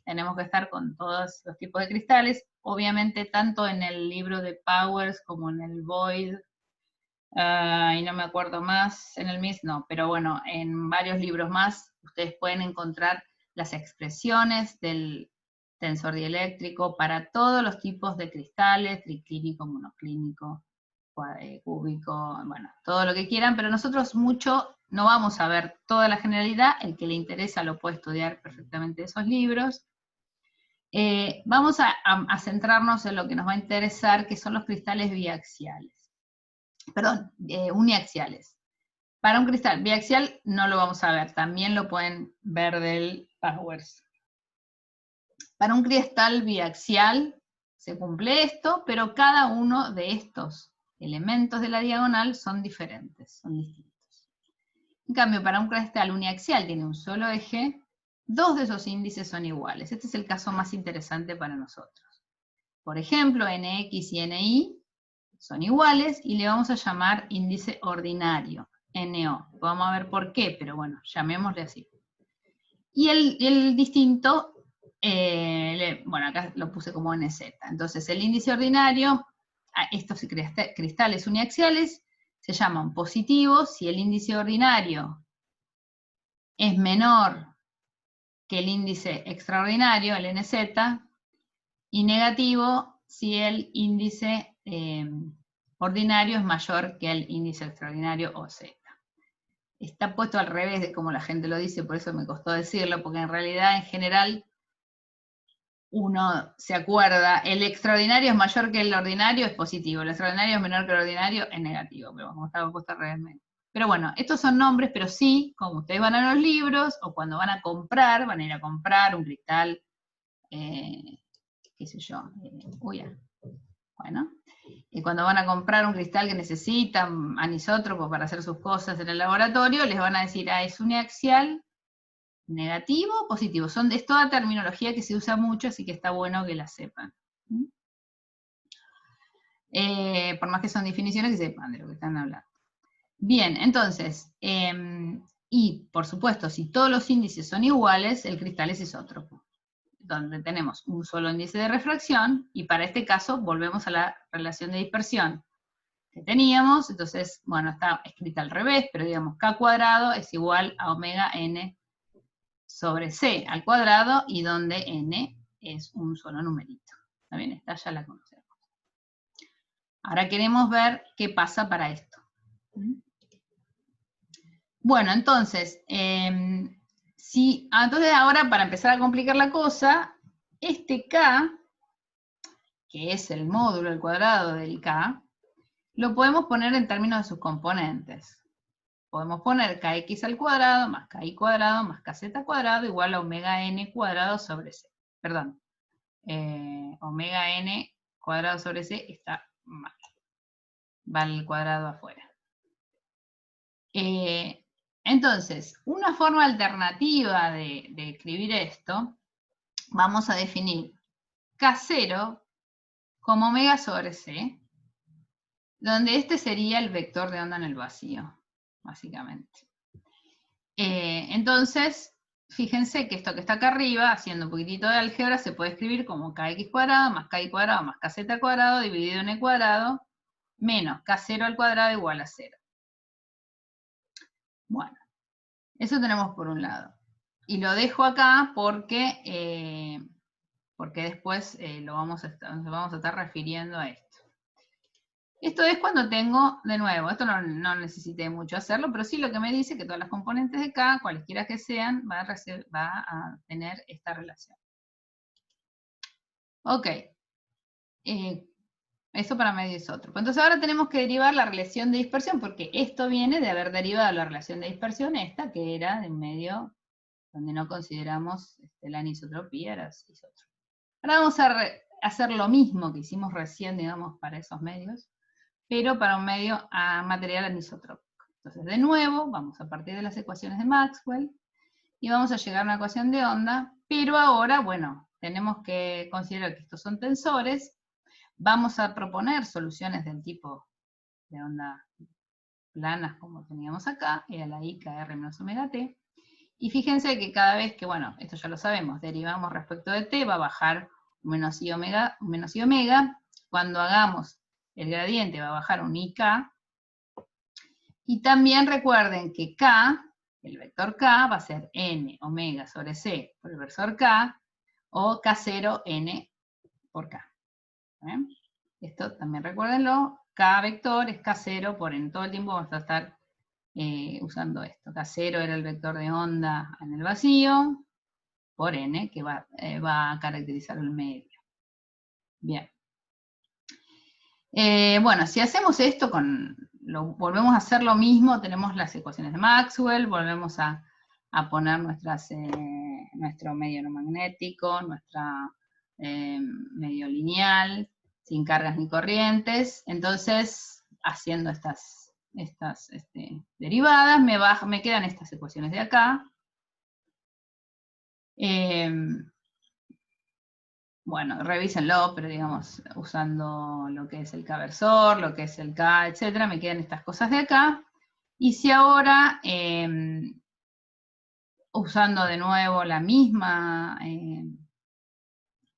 tenemos que estar con todos los tipos de cristales. Obviamente, tanto en el libro de Powers como en el Boyd, y no me acuerdo más, en el MIS no, pero bueno, en varios libros más, ustedes pueden encontrar las expresiones del tensor dieléctrico para todos los tipos de cristales, triclínico, monoclínico, cúbico, bueno, todo lo que quieran, pero nosotros mucho no vamos a ver toda la generalidad, el que le interesa lo puede estudiar perfectamente esos libros. Vamos a centrarnos en lo que nos va a interesar, que son los cristales biaxiales. Perdón, uniaxiales. Para un cristal biaxial no lo vamos a ver, también lo pueden ver del Powers. Para un cristal biaxial se cumple esto, pero cada uno de estos elementos de la diagonal son diferentes, son distintos. En cambio, para un cristal uniaxial tiene un solo eje, dos de esos índices son iguales. Este es el caso más interesante para nosotros. Por ejemplo, NX y NI son iguales y le vamos a llamar índice ordinario, NO. Vamos a ver por qué, pero bueno, llamémosle así. Y el distinto, bueno, acá lo puse como NZ. Entonces el índice ordinario, a estos cristales uniaxiales, se llaman positivos si el índice ordinario es menor que el índice extraordinario, el NZ, y negativo si el índice ordinario es mayor que el índice extraordinario o Z. Está puesto al revés de como la gente lo dice, por eso me costó decirlo, porque en realidad, en general, uno se acuerda, el extraordinario es mayor que el ordinario, es positivo, el extraordinario es menor que el ordinario, es negativo, pero como estaba puesto al revés. Pero bueno, estos son nombres, pero sí, como ustedes van a los libros, o cuando van a comprar, van a ir a comprar un cristal, qué sé yo, bueno, y cuando van a comprar un cristal que necesitan anisótropos para hacer sus cosas en el laboratorio, les van a decir, es uniaxial, negativo o positivo. Es toda terminología que se usa mucho, así que está bueno que la sepan. Por más que son definiciones, que sepan de lo que están hablando. Bien, entonces, y por supuesto, si todos los índices son iguales, el cristal es isótropo, donde tenemos un solo índice de refracción, y para este caso volvemos a la relación de dispersión que teníamos. Entonces, bueno, está escrita al revés, pero digamos K cuadrado es igual a omega n sobre C al cuadrado, y donde n es un solo numerito. ¿Está bien? Esta ya la conocemos. Ahora queremos ver qué pasa para esto. Bueno, entonces, entonces ahora para empezar a complicar la cosa, este K, que es el módulo al cuadrado del K, lo podemos poner en términos de sus componentes. Podemos poner kx al cuadrado más ki cuadrado más kz cuadrado igual a omega n cuadrado sobre c. Perdón, omega n cuadrado sobre c está mal. Va al cuadrado afuera. Entonces, una forma alternativa de escribir esto, vamos a definir K0 como omega sobre c, donde este sería el vector de onda en el vacío, básicamente. Entonces, fíjense que esto que está acá arriba, haciendo un poquitito de álgebra, se puede escribir como kx cuadrado más ki cuadrado más kz cuadrado dividido en e cuadrado menos k0 al cuadrado igual a 0. Bueno, eso tenemos por un lado. Y lo dejo acá porque, porque después nos vamos a estar refiriendo a esto. Esto es cuando tengo, de nuevo, esto no necesité mucho hacerlo, pero sí lo que me dice que todas las componentes de K, cualesquiera que sean, va a tener esta relación. Ok. Eso para medio es otro. Entonces ahora tenemos que derivar la relación de dispersión, porque esto viene de haber derivado la relación de dispersión esta, que era de un medio donde no consideramos la anisotropía, era isótropo. Ahora vamos a hacer lo mismo que hicimos recién, digamos, para esos medios, pero para un medio material anisotrópico. Entonces, de nuevo, vamos a partir de las ecuaciones de Maxwell, y vamos a llegar a una ecuación de onda, pero ahora, bueno, tenemos que considerar que estos son tensores, vamos a proponer soluciones del tipo de onda planas como teníamos acá, era la I KR menos omega t, y fíjense que cada vez que, bueno, esto ya lo sabemos, derivamos respecto de t, va a bajar menos i omega, cuando hagamos el gradiente va a bajar un IK, y también recuerden que K, el vector K, va a ser n omega sobre c por el versor K, o K0 n por K. ¿Bien? Esto también recuérdenlo, K vector es K0 por n, todo el tiempo vamos a estar usando esto. K0 era el vector de onda en el vacío, por n, que va a caracterizar el medio. Bien. Bueno, si hacemos esto, volvemos a hacer lo mismo, tenemos las ecuaciones de Maxwell, volvemos a poner nuestro medio no magnético, nuestro medio lineal, sin cargas ni corrientes. Entonces, haciendo estas derivadas, me quedan estas ecuaciones de acá. Bueno, revísenlo, pero digamos, usando lo que es el K-versor, lo que es el K, etcétera, me quedan estas cosas de acá. Y si ahora, usando de nuevo la misma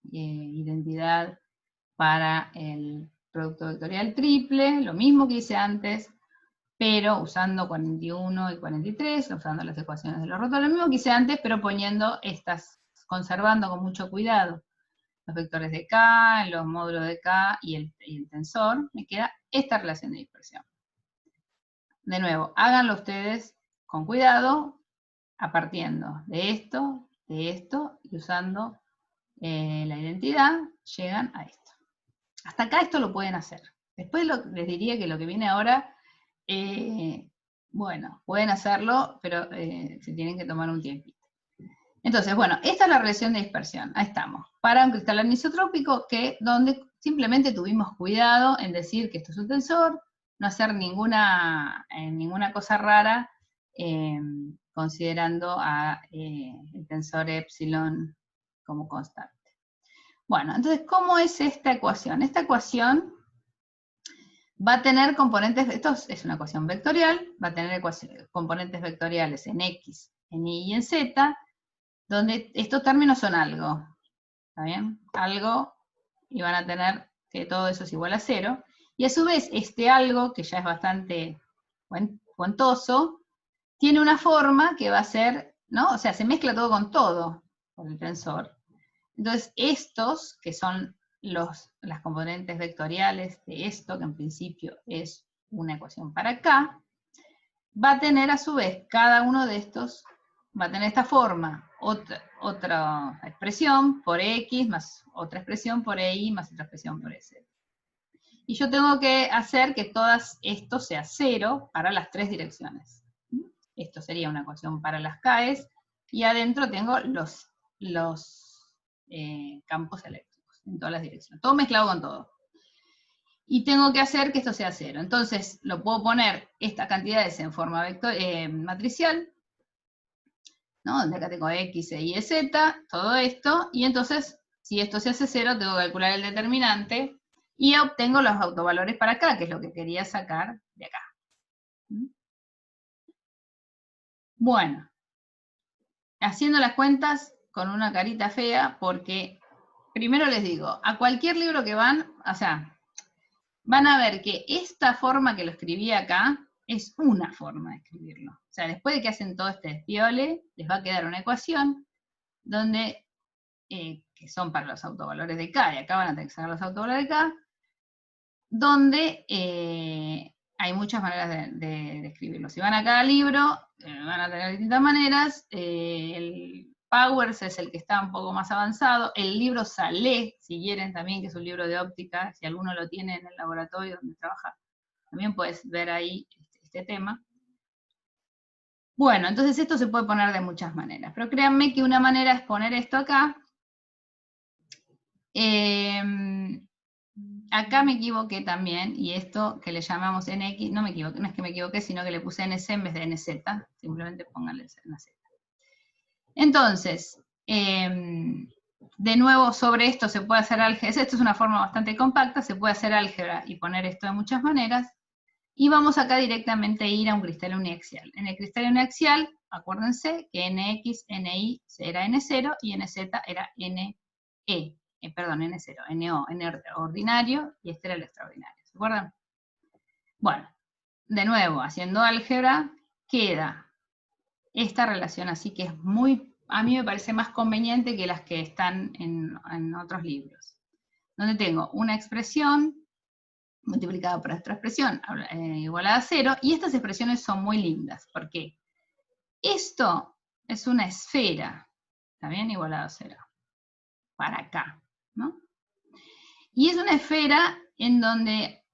identidad para el producto vectorial triple, lo mismo que hice antes, pero usando 41 y 43, usando las ecuaciones de los rotores, lo mismo que hice antes, pero poniendo conservando con mucho cuidado los vectores de K, los módulos de K y el tensor, me queda esta relación de dispersión. De nuevo, háganlo ustedes con cuidado, partiendo de esto, y usando la identidad, llegan a esto. Hasta acá esto lo pueden hacer. Después les diría que lo que viene ahora, bueno, pueden hacerlo, pero se tienen que tomar un tiempito. Entonces, bueno, esta es la relación de dispersión, ahí estamos. Para un cristal anisotrópico, donde simplemente tuvimos cuidado en decir que esto es un tensor, no hacer ninguna cosa rara, considerando el tensor epsilon como constante. Bueno, entonces, ¿cómo es esta ecuación? Esta ecuación va a tener componentes, esto es una ecuación vectorial, va a tener componentes vectoriales en X, en Y y en Z, donde estos términos son algo, ¿está bien? Algo, y van a tener que todo eso es igual a 0, y a su vez este algo, que ya es bastante cuentoso, tiene una forma que va a ser, ¿no? O sea, se mezcla todo con el tensor. Entonces estos, que son las componentes vectoriales de esto, que en principio es una ecuación para K, va a tener a su vez, cada uno de estos va a tener esta forma, otra expresión por X más otra expresión por Y más otra expresión por Z. Y yo tengo que hacer que todas esto sea 0 para las tres direcciones. Esto sería una ecuación para las CAES, y adentro tengo los campos eléctricos en todas las direcciones. Todo mezclado con todo. Y tengo que hacer que esto sea 0. Entonces, lo puedo poner estas cantidades en forma matricial, ¿no? Donde acá tengo X, Y, Z, todo esto, y entonces, si esto se hace 0, tengo que calcular el determinante, y obtengo los autovalores para acá, que es lo que quería sacar de acá. Bueno, haciendo las cuentas con una carita fea, porque primero les digo, a cualquier libro que van, o sea, van a ver que esta forma que lo escribí acá es una forma de escribirlo. O sea, después de que hacen todo este despiole, les va a quedar una ecuación donde, que son para los autovalores de K, y acá van a tener que sacar los autovalores de K, donde hay muchas maneras de escribirlo. Si van a cada libro, van a tener distintas maneras. El Powers es el que está un poco más avanzado. El libro Salé, si quieren también, que es un libro de óptica, si alguno lo tiene en el laboratorio donde trabaja, también puedes ver ahí este tema. Bueno, entonces esto se puede poner de muchas maneras, pero créanme que una manera es poner esto acá. Acá me equivoqué también, y esto que le llamamos NX, no me equivoqué, no es que me equivoqué, sino que le puse NC en vez de NZ, simplemente pónganle NZ. Entonces, de nuevo sobre esto se puede hacer álgebra, esto es una forma bastante compacta, se puede hacer álgebra y poner esto de muchas maneras, y vamos acá directamente a ir a un cristal uniaxial. En el cristal uniaxial, acuérdense que NX, NY era N0 y NZ era NE. Perdón, N0, NO, N ordinario, y este era el extraordinario, ¿se acuerdan? Bueno, de nuevo, haciendo álgebra, queda esta relación así que es muy, a mí me parece más conveniente que las que están en otros libros, donde tengo una expresión multiplicada por otra expresión igualada a 0, y estas expresiones son muy lindas, porque esto es una esfera, ¿está bien? Igualada a 0, para acá, ¿no? Y es una esfera en donde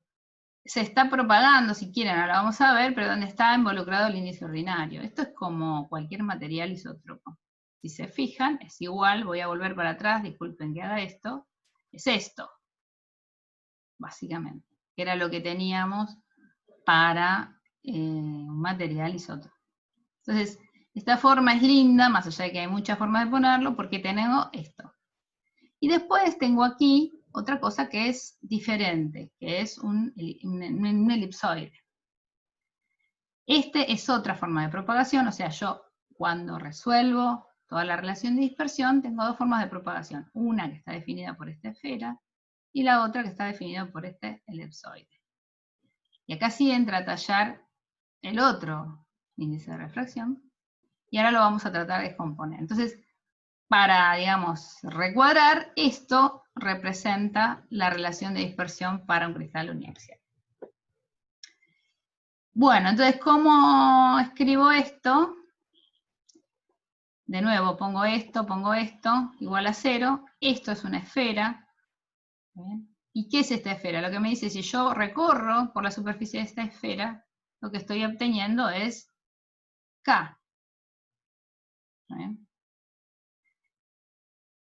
se está propagando, si quieren, ahora vamos a ver, pero donde está involucrado el índice ordinario. Esto es como cualquier material isótropo. Si se fijan, es igual, voy a volver para atrás, disculpen que haga esto, es esto, básicamente, que era lo que teníamos para un material isótropo. Entonces, esta forma es linda, más allá de que hay muchas formas de ponerlo, porque tengo esto. Y después tengo aquí otra cosa que es diferente, que es un elipsoide. Este es otra forma de propagación, o sea, yo cuando resuelvo toda la relación de dispersión, tengo dos formas de propagación. Una que está definida por esta esfera, y la otra que está definida por este elipsoide. Y acá sí entra a tallar el otro índice de refracción, y ahora lo vamos a tratar de descomponer. Entonces, para, digamos, recuadrar, esto representa la relación de dispersión para un cristal uniaxial. Bueno, entonces, ¿cómo escribo esto? De nuevo, pongo esto, igual a 0. Esto es una esfera. ¿Bien? ¿Y qué es esta esfera? Lo que me dice, si yo recorro por la superficie de esta esfera, lo que estoy obteniendo es K. ¿Bien?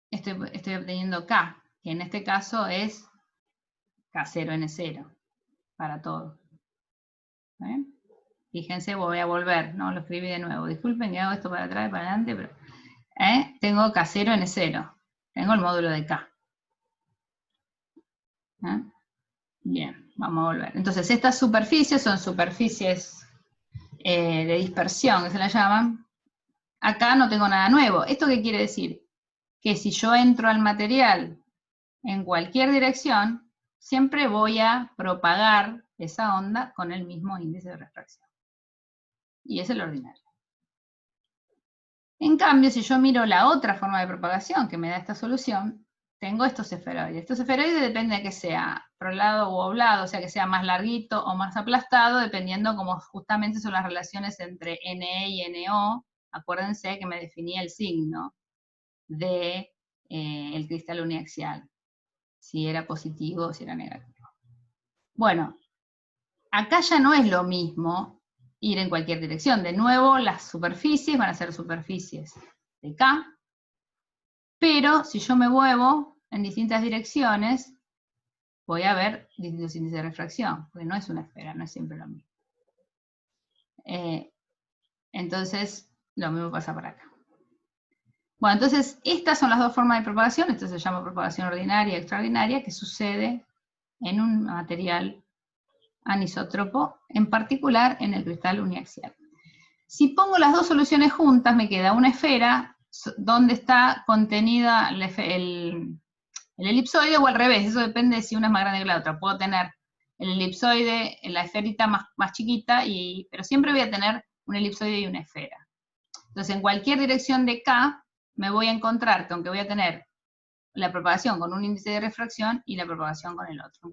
Estoy obteniendo K, que en este caso es K0N0, para todo. ¿Bien? Fíjense, voy a volver, no, lo escribí de nuevo. Disculpen que hago esto para atrás y para adelante, pero tengo K0N0, tengo el módulo de K. Bien, vamos a volver. Entonces, estas superficies son superficies de dispersión, que se las llaman. Acá no tengo nada nuevo. ¿Esto qué quiere decir? Que si yo entro al material en cualquier dirección, siempre voy a propagar esa onda con el mismo índice de refracción. Y es el ordinario. En cambio, si yo miro la otra forma de propagación que me da esta solución, tengo estos esferoides. Estos esferoides depende de que sea prolado u oblado, o sea, que sea más larguito o más aplastado, dependiendo como justamente son las relaciones entre NE y NO. Acuérdense que me definía el signo de el cristal uniaxial, si era positivo o si era negativo. Bueno, acá ya no es lo mismo ir en cualquier dirección. De nuevo, las superficies van a ser superficies de K, pero si yo me muevo en distintas direcciones, voy a ver distintos índices de refracción, porque no es una esfera, no es siempre lo mismo. Entonces, lo mismo pasa por acá. Bueno, entonces, estas son las dos formas de propagación. Esto se llama propagación ordinaria y extraordinaria, que sucede en un material anisótropo, en particular en el cristal uniaxial. Si pongo las dos soluciones juntas, me queda una esfera donde está contenida el elipsoide, o al revés, eso depende de si una es más grande que la otra. Puedo tener el elipsoide, la esferita más chiquita, pero siempre voy a tener un elipsoide y una esfera. Entonces, en cualquier dirección de K, me voy a encontrar que aunque voy a tener la propagación con un índice de refracción y la propagación con el otro, en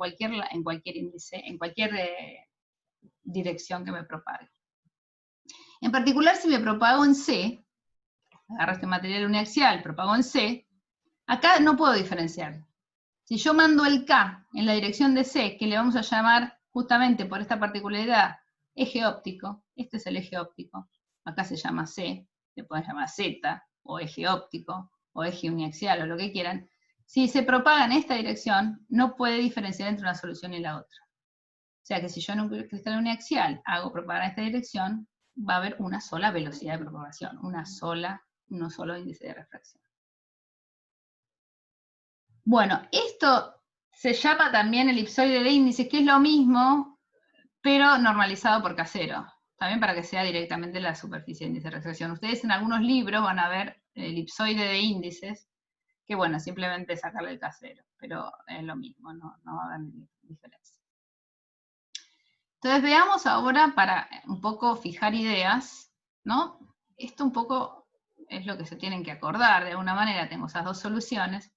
cualquier índice, en cualquier dirección que me propague. En particular, si me propago en C, agarro este material uniaxial, propago en C, acá no puedo diferenciar. Si yo mando el K en la dirección de C, que le vamos a llamar justamente por esta particularidad eje óptico, este es el eje óptico, acá se llama C, le pueden llamar Z, o eje óptico, o eje uniaxial, o lo que quieran. Si se propaga en esta dirección, no puede diferenciar entre una solución y la otra. O sea que si yo en un cristal uniaxial hago propagar en esta dirección, va a haber una sola velocidad de propagación, un solo índice de refracción. Bueno, esto se llama también elipsoide de índices, que es lo mismo, pero normalizado por Casero. También para que sea directamente la superficie de índice de refracción. Ustedes en algunos libros van a ver elipsoide de índices, que bueno, simplemente sacarle el Casero, pero es lo mismo, no va a haber diferencia. Entonces veamos ahora, para un poco fijar ideas, ¿no? Esto un poco es lo que se tienen que acordar, de alguna manera tengo esas dos soluciones.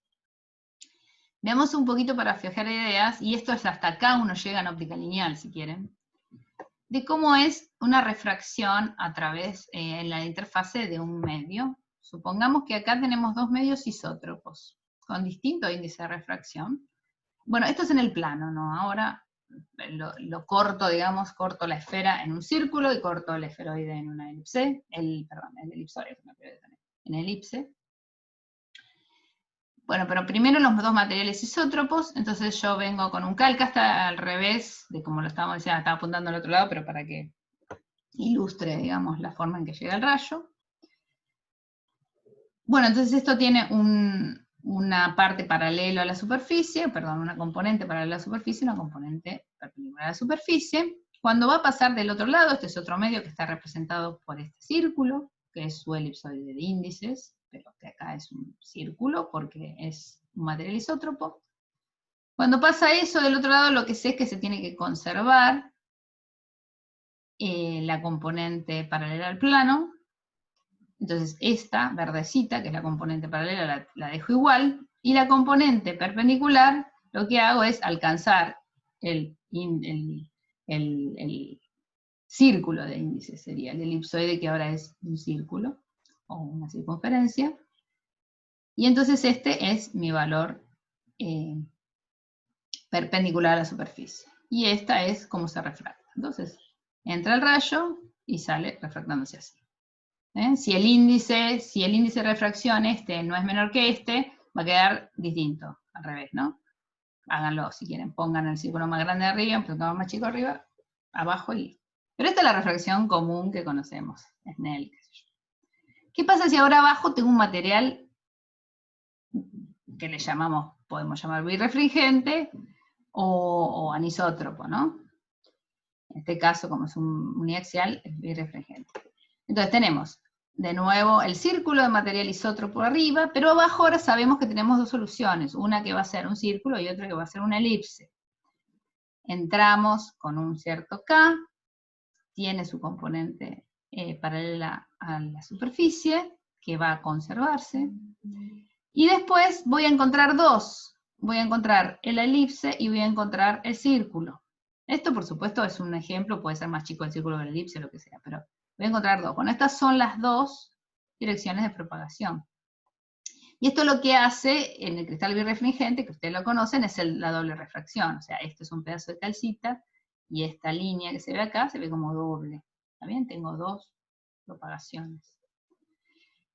Veamos un poquito para fijar ideas, y esto es hasta acá uno llega en óptica lineal, si quieren, de cómo es una refracción a través en la interfase de un medio. Supongamos que acá tenemos dos medios isótropos, con distinto índice de refracción. Bueno, esto es en el plano, ¿no? Ahora lo corto, digamos, corto la esfera en un círculo y corto el esferoide en una elipse, el elipsoide en elipse. Bueno, pero primero los dos materiales isótropos, entonces yo vengo con un calca hasta al revés de como lo estábamos diciendo, estaba apuntando al otro lado, pero para que ilustre, digamos, la forma en que llega el rayo. Bueno, entonces esto tiene una parte paralela a la superficie, perdón, una componente paralela a la superficie, una componente perpendicular a la superficie. Cuando va a pasar del otro lado, este es otro medio que está representado por este círculo, que es su elipsoide de índices, pero que acá es un círculo porque es un material isótropo. Cuando pasa eso del otro lado, lo que sé es que se tiene que conservar la componente paralela al plano. Entonces esta verdecita, que es la componente paralela, la dejo igual, y la componente perpendicular, lo que hago es alcanzar el círculo de índice, sería el elipsoide, que ahora es un círculo, o una circunferencia, y entonces este es mi valor perpendicular a la superficie. Y esta es como se refracta. Entonces, entra el rayo y sale refractándose así. Si el índice de refracción este no es menor que este, va a quedar distinto, al revés, ¿no? Háganlo si quieren, pongan el círculo más grande arriba, el más chico arriba, abajo y... Pero esta es la refracción común que conocemos, Snell, qué sé yo. ¿Qué pasa si ahora abajo tengo un material que le podemos llamar birrefringente o anisótropo, ¿no? En este caso, como es un uniaxial, es birrefringente. Entonces tenemos, de nuevo, el círculo de material isótropo arriba, pero abajo ahora sabemos que tenemos dos soluciones, una que va a ser un círculo y otra que va a ser una elipse. Entramos con un cierto K, tiene su componente paralela a la superficie, que va a conservarse. Y después voy a encontrar dos. Voy a encontrar el elipse y voy a encontrar el círculo. Esto, por supuesto, es un ejemplo, puede ser más chico el círculo que el elipse, lo que sea, pero voy a encontrar dos. Bueno, estas son las dos direcciones de propagación. Y esto lo que hace en el cristal birrefringente, que ustedes lo conocen, es la doble refracción. O sea, esto es un pedazo de calcita, y esta línea que se ve acá se ve como doble. ¿Está bien? Tengo dos propagaciones.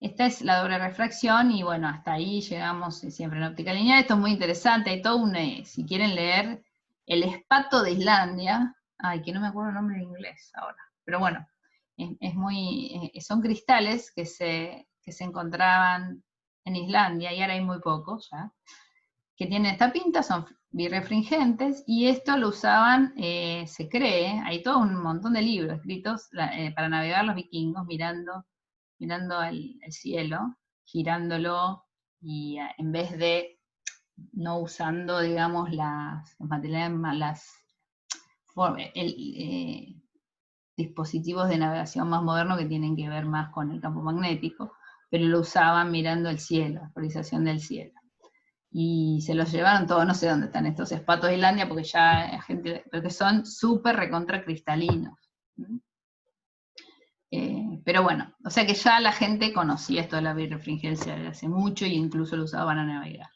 Esta es la doble refracción, y bueno, hasta ahí llegamos siempre en óptica lineal. Esto es muy interesante, hay todo un, si quieren leer, el espato de Islandia, ay, que no me acuerdo el nombre en inglés ahora, pero bueno, son cristales que se encontraban en Islandia, y ahora hay muy pocos ya, que tienen esta pinta, son birrefringentes, y esto lo usaban, se cree, hay todo un montón de libros escritos para navegar los vikingos mirando el cielo, girándolo, y en vez de no usando, digamos, los materiales, dispositivos de navegación más modernos que tienen que ver más con el campo magnético, pero lo usaban mirando el cielo, la polarización del cielo. Y se los llevaron todos, no sé dónde están estos espatos de Islandia, porque ya gente, porque son súper recontra cristalinos. Pero bueno, o sea que ya la gente conocía esto de la birrefringencia desde hace mucho, e incluso lo usaban a navegar,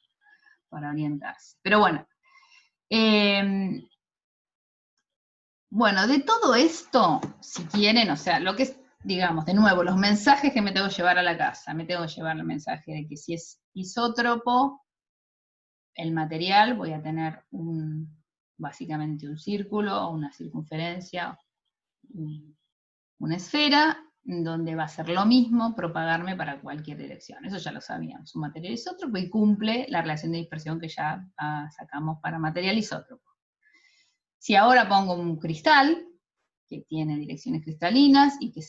para orientarse. Pero bueno, bueno, de todo esto, si quieren, o sea, lo que es, digamos, de nuevo, los mensajes que me tengo que llevar a la casa, me tengo que llevar el mensaje de que si es isótropo, el material, voy a tener básicamente un círculo, una circunferencia, una esfera, donde va a ser lo mismo propagarme para cualquier dirección. Eso ya lo sabíamos. Un material isótropo y cumple la relación de dispersión que ya sacamos para material isótropo. Si ahora pongo un cristal, que tiene direcciones cristalinas y que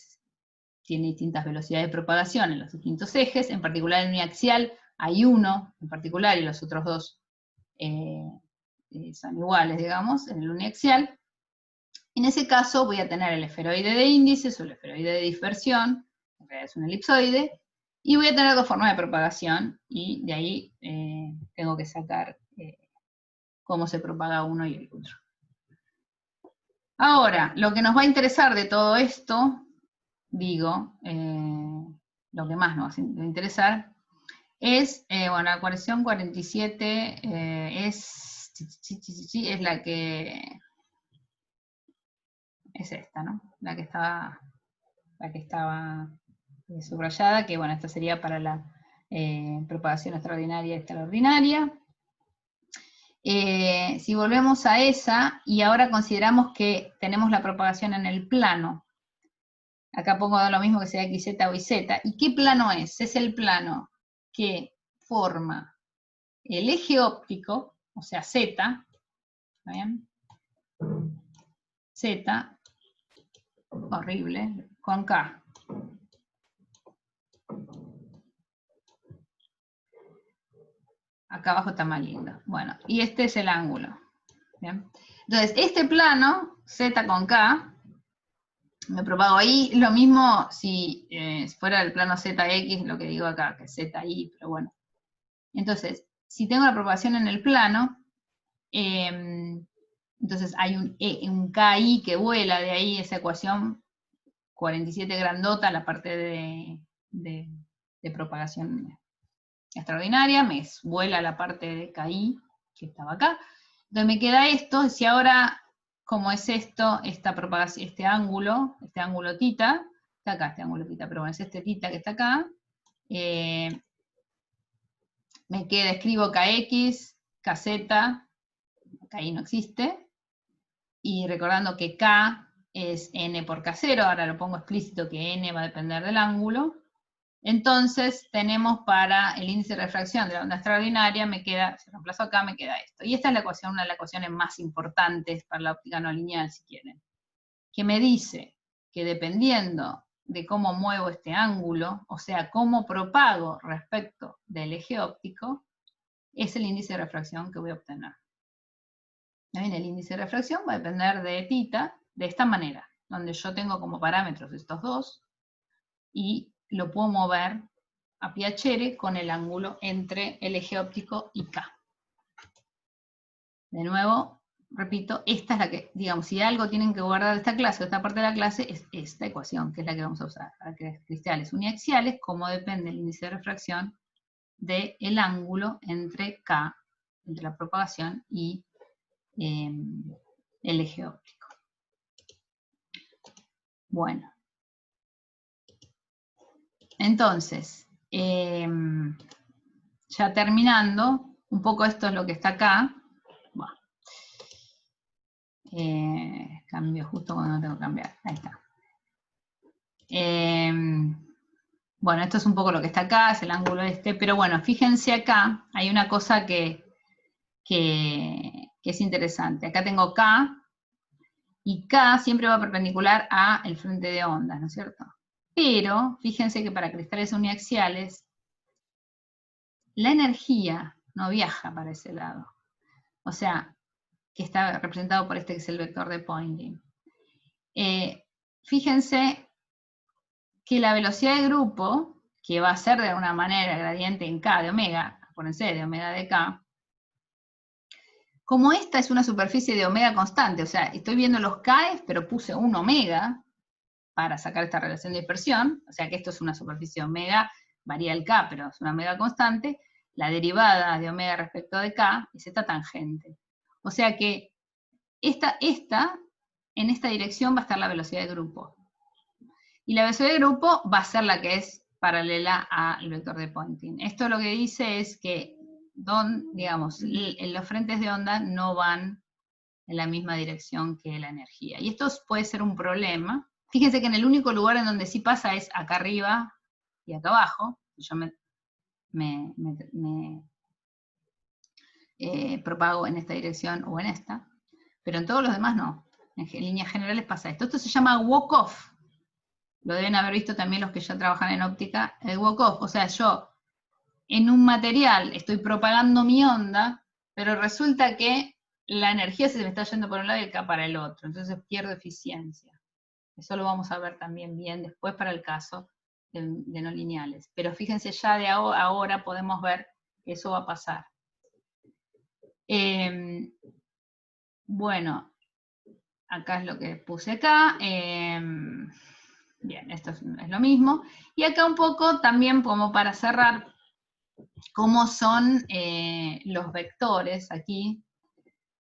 tiene distintas velocidades de propagación en los distintos ejes, en particular en uniaxial hay uno en particular y los otros dos son iguales, digamos, en el uniaxial. En ese caso voy a tener el esferoide de índices o el esferoide de dispersión, en realidad es un elipsoide, y voy a tener dos formas de propagación, y de ahí tengo que sacar cómo se propaga uno y el otro. Ahora, lo que nos va a interesar de todo esto, digo, lo que más nos va a interesar, es, bueno, la ecuación 47 es la que... es esta, ¿no? La que estaba subrayada, que bueno, esta sería para la propagación extraordinaria y extraordinaria. Si volvemos a esa, y ahora consideramos que tenemos la propagación en el plano, acá pongo lo mismo que sea XZ o YZ, ¿y qué plano es? Es el plano que forma el eje óptico, o sea, Z, ¿está bien? Z, horrible, con K. Acá abajo está más lindo. Bueno, y este es el ángulo. ¿Bien? Entonces, este plano, Z con K, me propago ahí. Lo mismo si fuera el plano ZX, lo que digo acá, que es ZI, pero bueno. Entonces, si tengo la propagación en el plano, entonces hay un KI que vuela de ahí, esa ecuación 47 grandota, la parte de propagación extraordinaria, me vuela la parte de KI, que estaba acá. Entonces me queda esto, si ahora, como es esto, esta propagación, este ángulo tita, está acá este ángulo tita, pero bueno, es este tita que está acá, me queda, escribo KX, KZ, KI no existe, y recordando que K es N por K0, ahora lo pongo explícito que N va a depender del ángulo. Entonces tenemos para el índice de refracción de la onda extraordinaria, me queda, si reemplazo acá, me queda esto. Y esta es la ecuación, una de las ecuaciones más importantes para la óptica no lineal, si quieren, que me dice que dependiendo de cómo muevo este ángulo, o sea, cómo propago respecto del eje óptico, es el índice de refracción que voy a obtener. ¿Ven? El índice de refracción va a depender de tita, de esta manera, donde yo tengo como parámetros estos dos, y lo puedo mover a Piacere con el ángulo entre el eje óptico y K. De nuevo, repito, esta es la que, digamos, si algo tienen que guardar de esta clase, de esta parte de la clase, es esta ecuación, que es la que vamos a usar para crear cristales uniaxiales, como depende el índice de refracción del ángulo entre K, entre la propagación y el eje óptico. Bueno. Entonces, ya terminando, un poco esto es lo que está acá. Bueno, cambio justo cuando no tengo que cambiar. Ahí está. Bueno, esto es un poco lo que está acá, es el ángulo este, pero bueno, fíjense acá, hay una cosa que es interesante. Acá tengo K, y K siempre va perpendicular a el frente de onda, ¿no es cierto? Pero, fíjense que para cristales uniaxiales, la energía no viaja para ese lado. O sea, que está representado por este que es el vector de Poynting. Fíjense que la velocidad de grupo, que va a ser de alguna manera gradiente en K de omega, acuérdense, de omega de K, como esta es una superficie de omega constante, o sea, estoy viendo los K's, pero puse un omega para sacar esta relación de dispersión, o sea que esto es una superficie de omega, varía el K, pero es una omega constante, la derivada de omega respecto de K es esta tangente. O sea que en esta dirección va a estar la velocidad de grupo. Y la velocidad de grupo va a ser la que es paralela al vector de Poynting. Esto lo que dice es que digamos, los frentes de onda no van en la misma dirección que la energía. Y esto puede ser un problema. Fíjense que en el único lugar en donde sí pasa es acá arriba y acá abajo. Yo me propago en esta dirección o en esta. Pero en todos los demás no. En líneas generales pasa esto. Esto se llama walk-off. Lo deben haber visto también los que ya trabajan en óptica. El walk-off, o sea, yo en un material estoy propagando mi onda, pero resulta que la energía se me está yendo por un lado y acá para el otro, entonces pierdo eficiencia. Eso lo vamos a ver también bien después para el caso de no lineales. Pero fíjense, ya de ahora podemos ver que eso va a pasar. Bueno, acá es lo que puse acá. Bien, esto es lo mismo. Y acá un poco también como para cerrar, cómo son los vectores aquí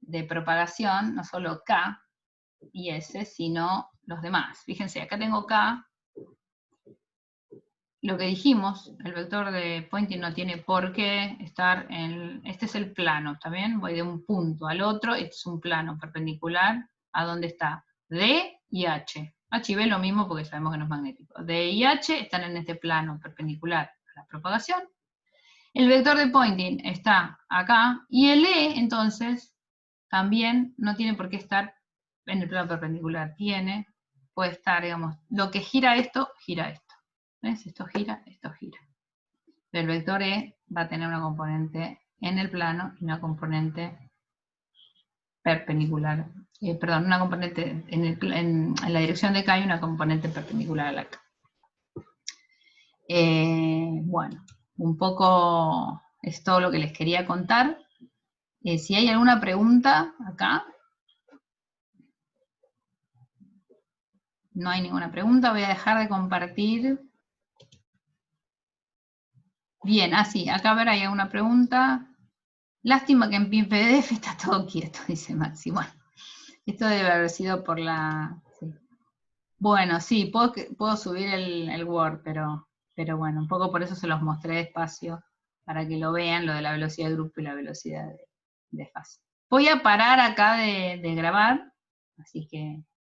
de propagación, no solo K y S, sino los demás. Fíjense, acá tengo K, lo que dijimos, el vector de Poynting no tiene por qué estar este es el plano, ¿está bien? Voy de un punto al otro, este es un plano perpendicular a donde está D y H. H y B lo mismo porque sabemos que no es magnético. D y H están en este plano perpendicular a la propagación. El vector de Poynting está acá, y el E, entonces, también no tiene por qué estar en el plano perpendicular. Puede estar, digamos, lo que gira esto. ¿Ves? Esto gira, esto gira. Pero el vector E va a tener una componente en el plano y una componente perpendicular. Perdón, una componente en la dirección de K y una componente perpendicular a la K. Bueno. Un poco es todo lo que les quería contar. Si hay alguna pregunta acá. No hay ninguna pregunta, voy a dejar de compartir. Bien, sí, acá a ver, hay alguna pregunta. Lástima que en PDF está todo quieto, dice Maxi. Bueno, esto debe haber sido por la... Sí. Bueno, sí, puedo subir el Word, pero bueno, un poco por eso se los mostré despacio, para que lo vean, lo de la velocidad de grupo y la velocidad de fase. Voy a parar acá de grabar, así que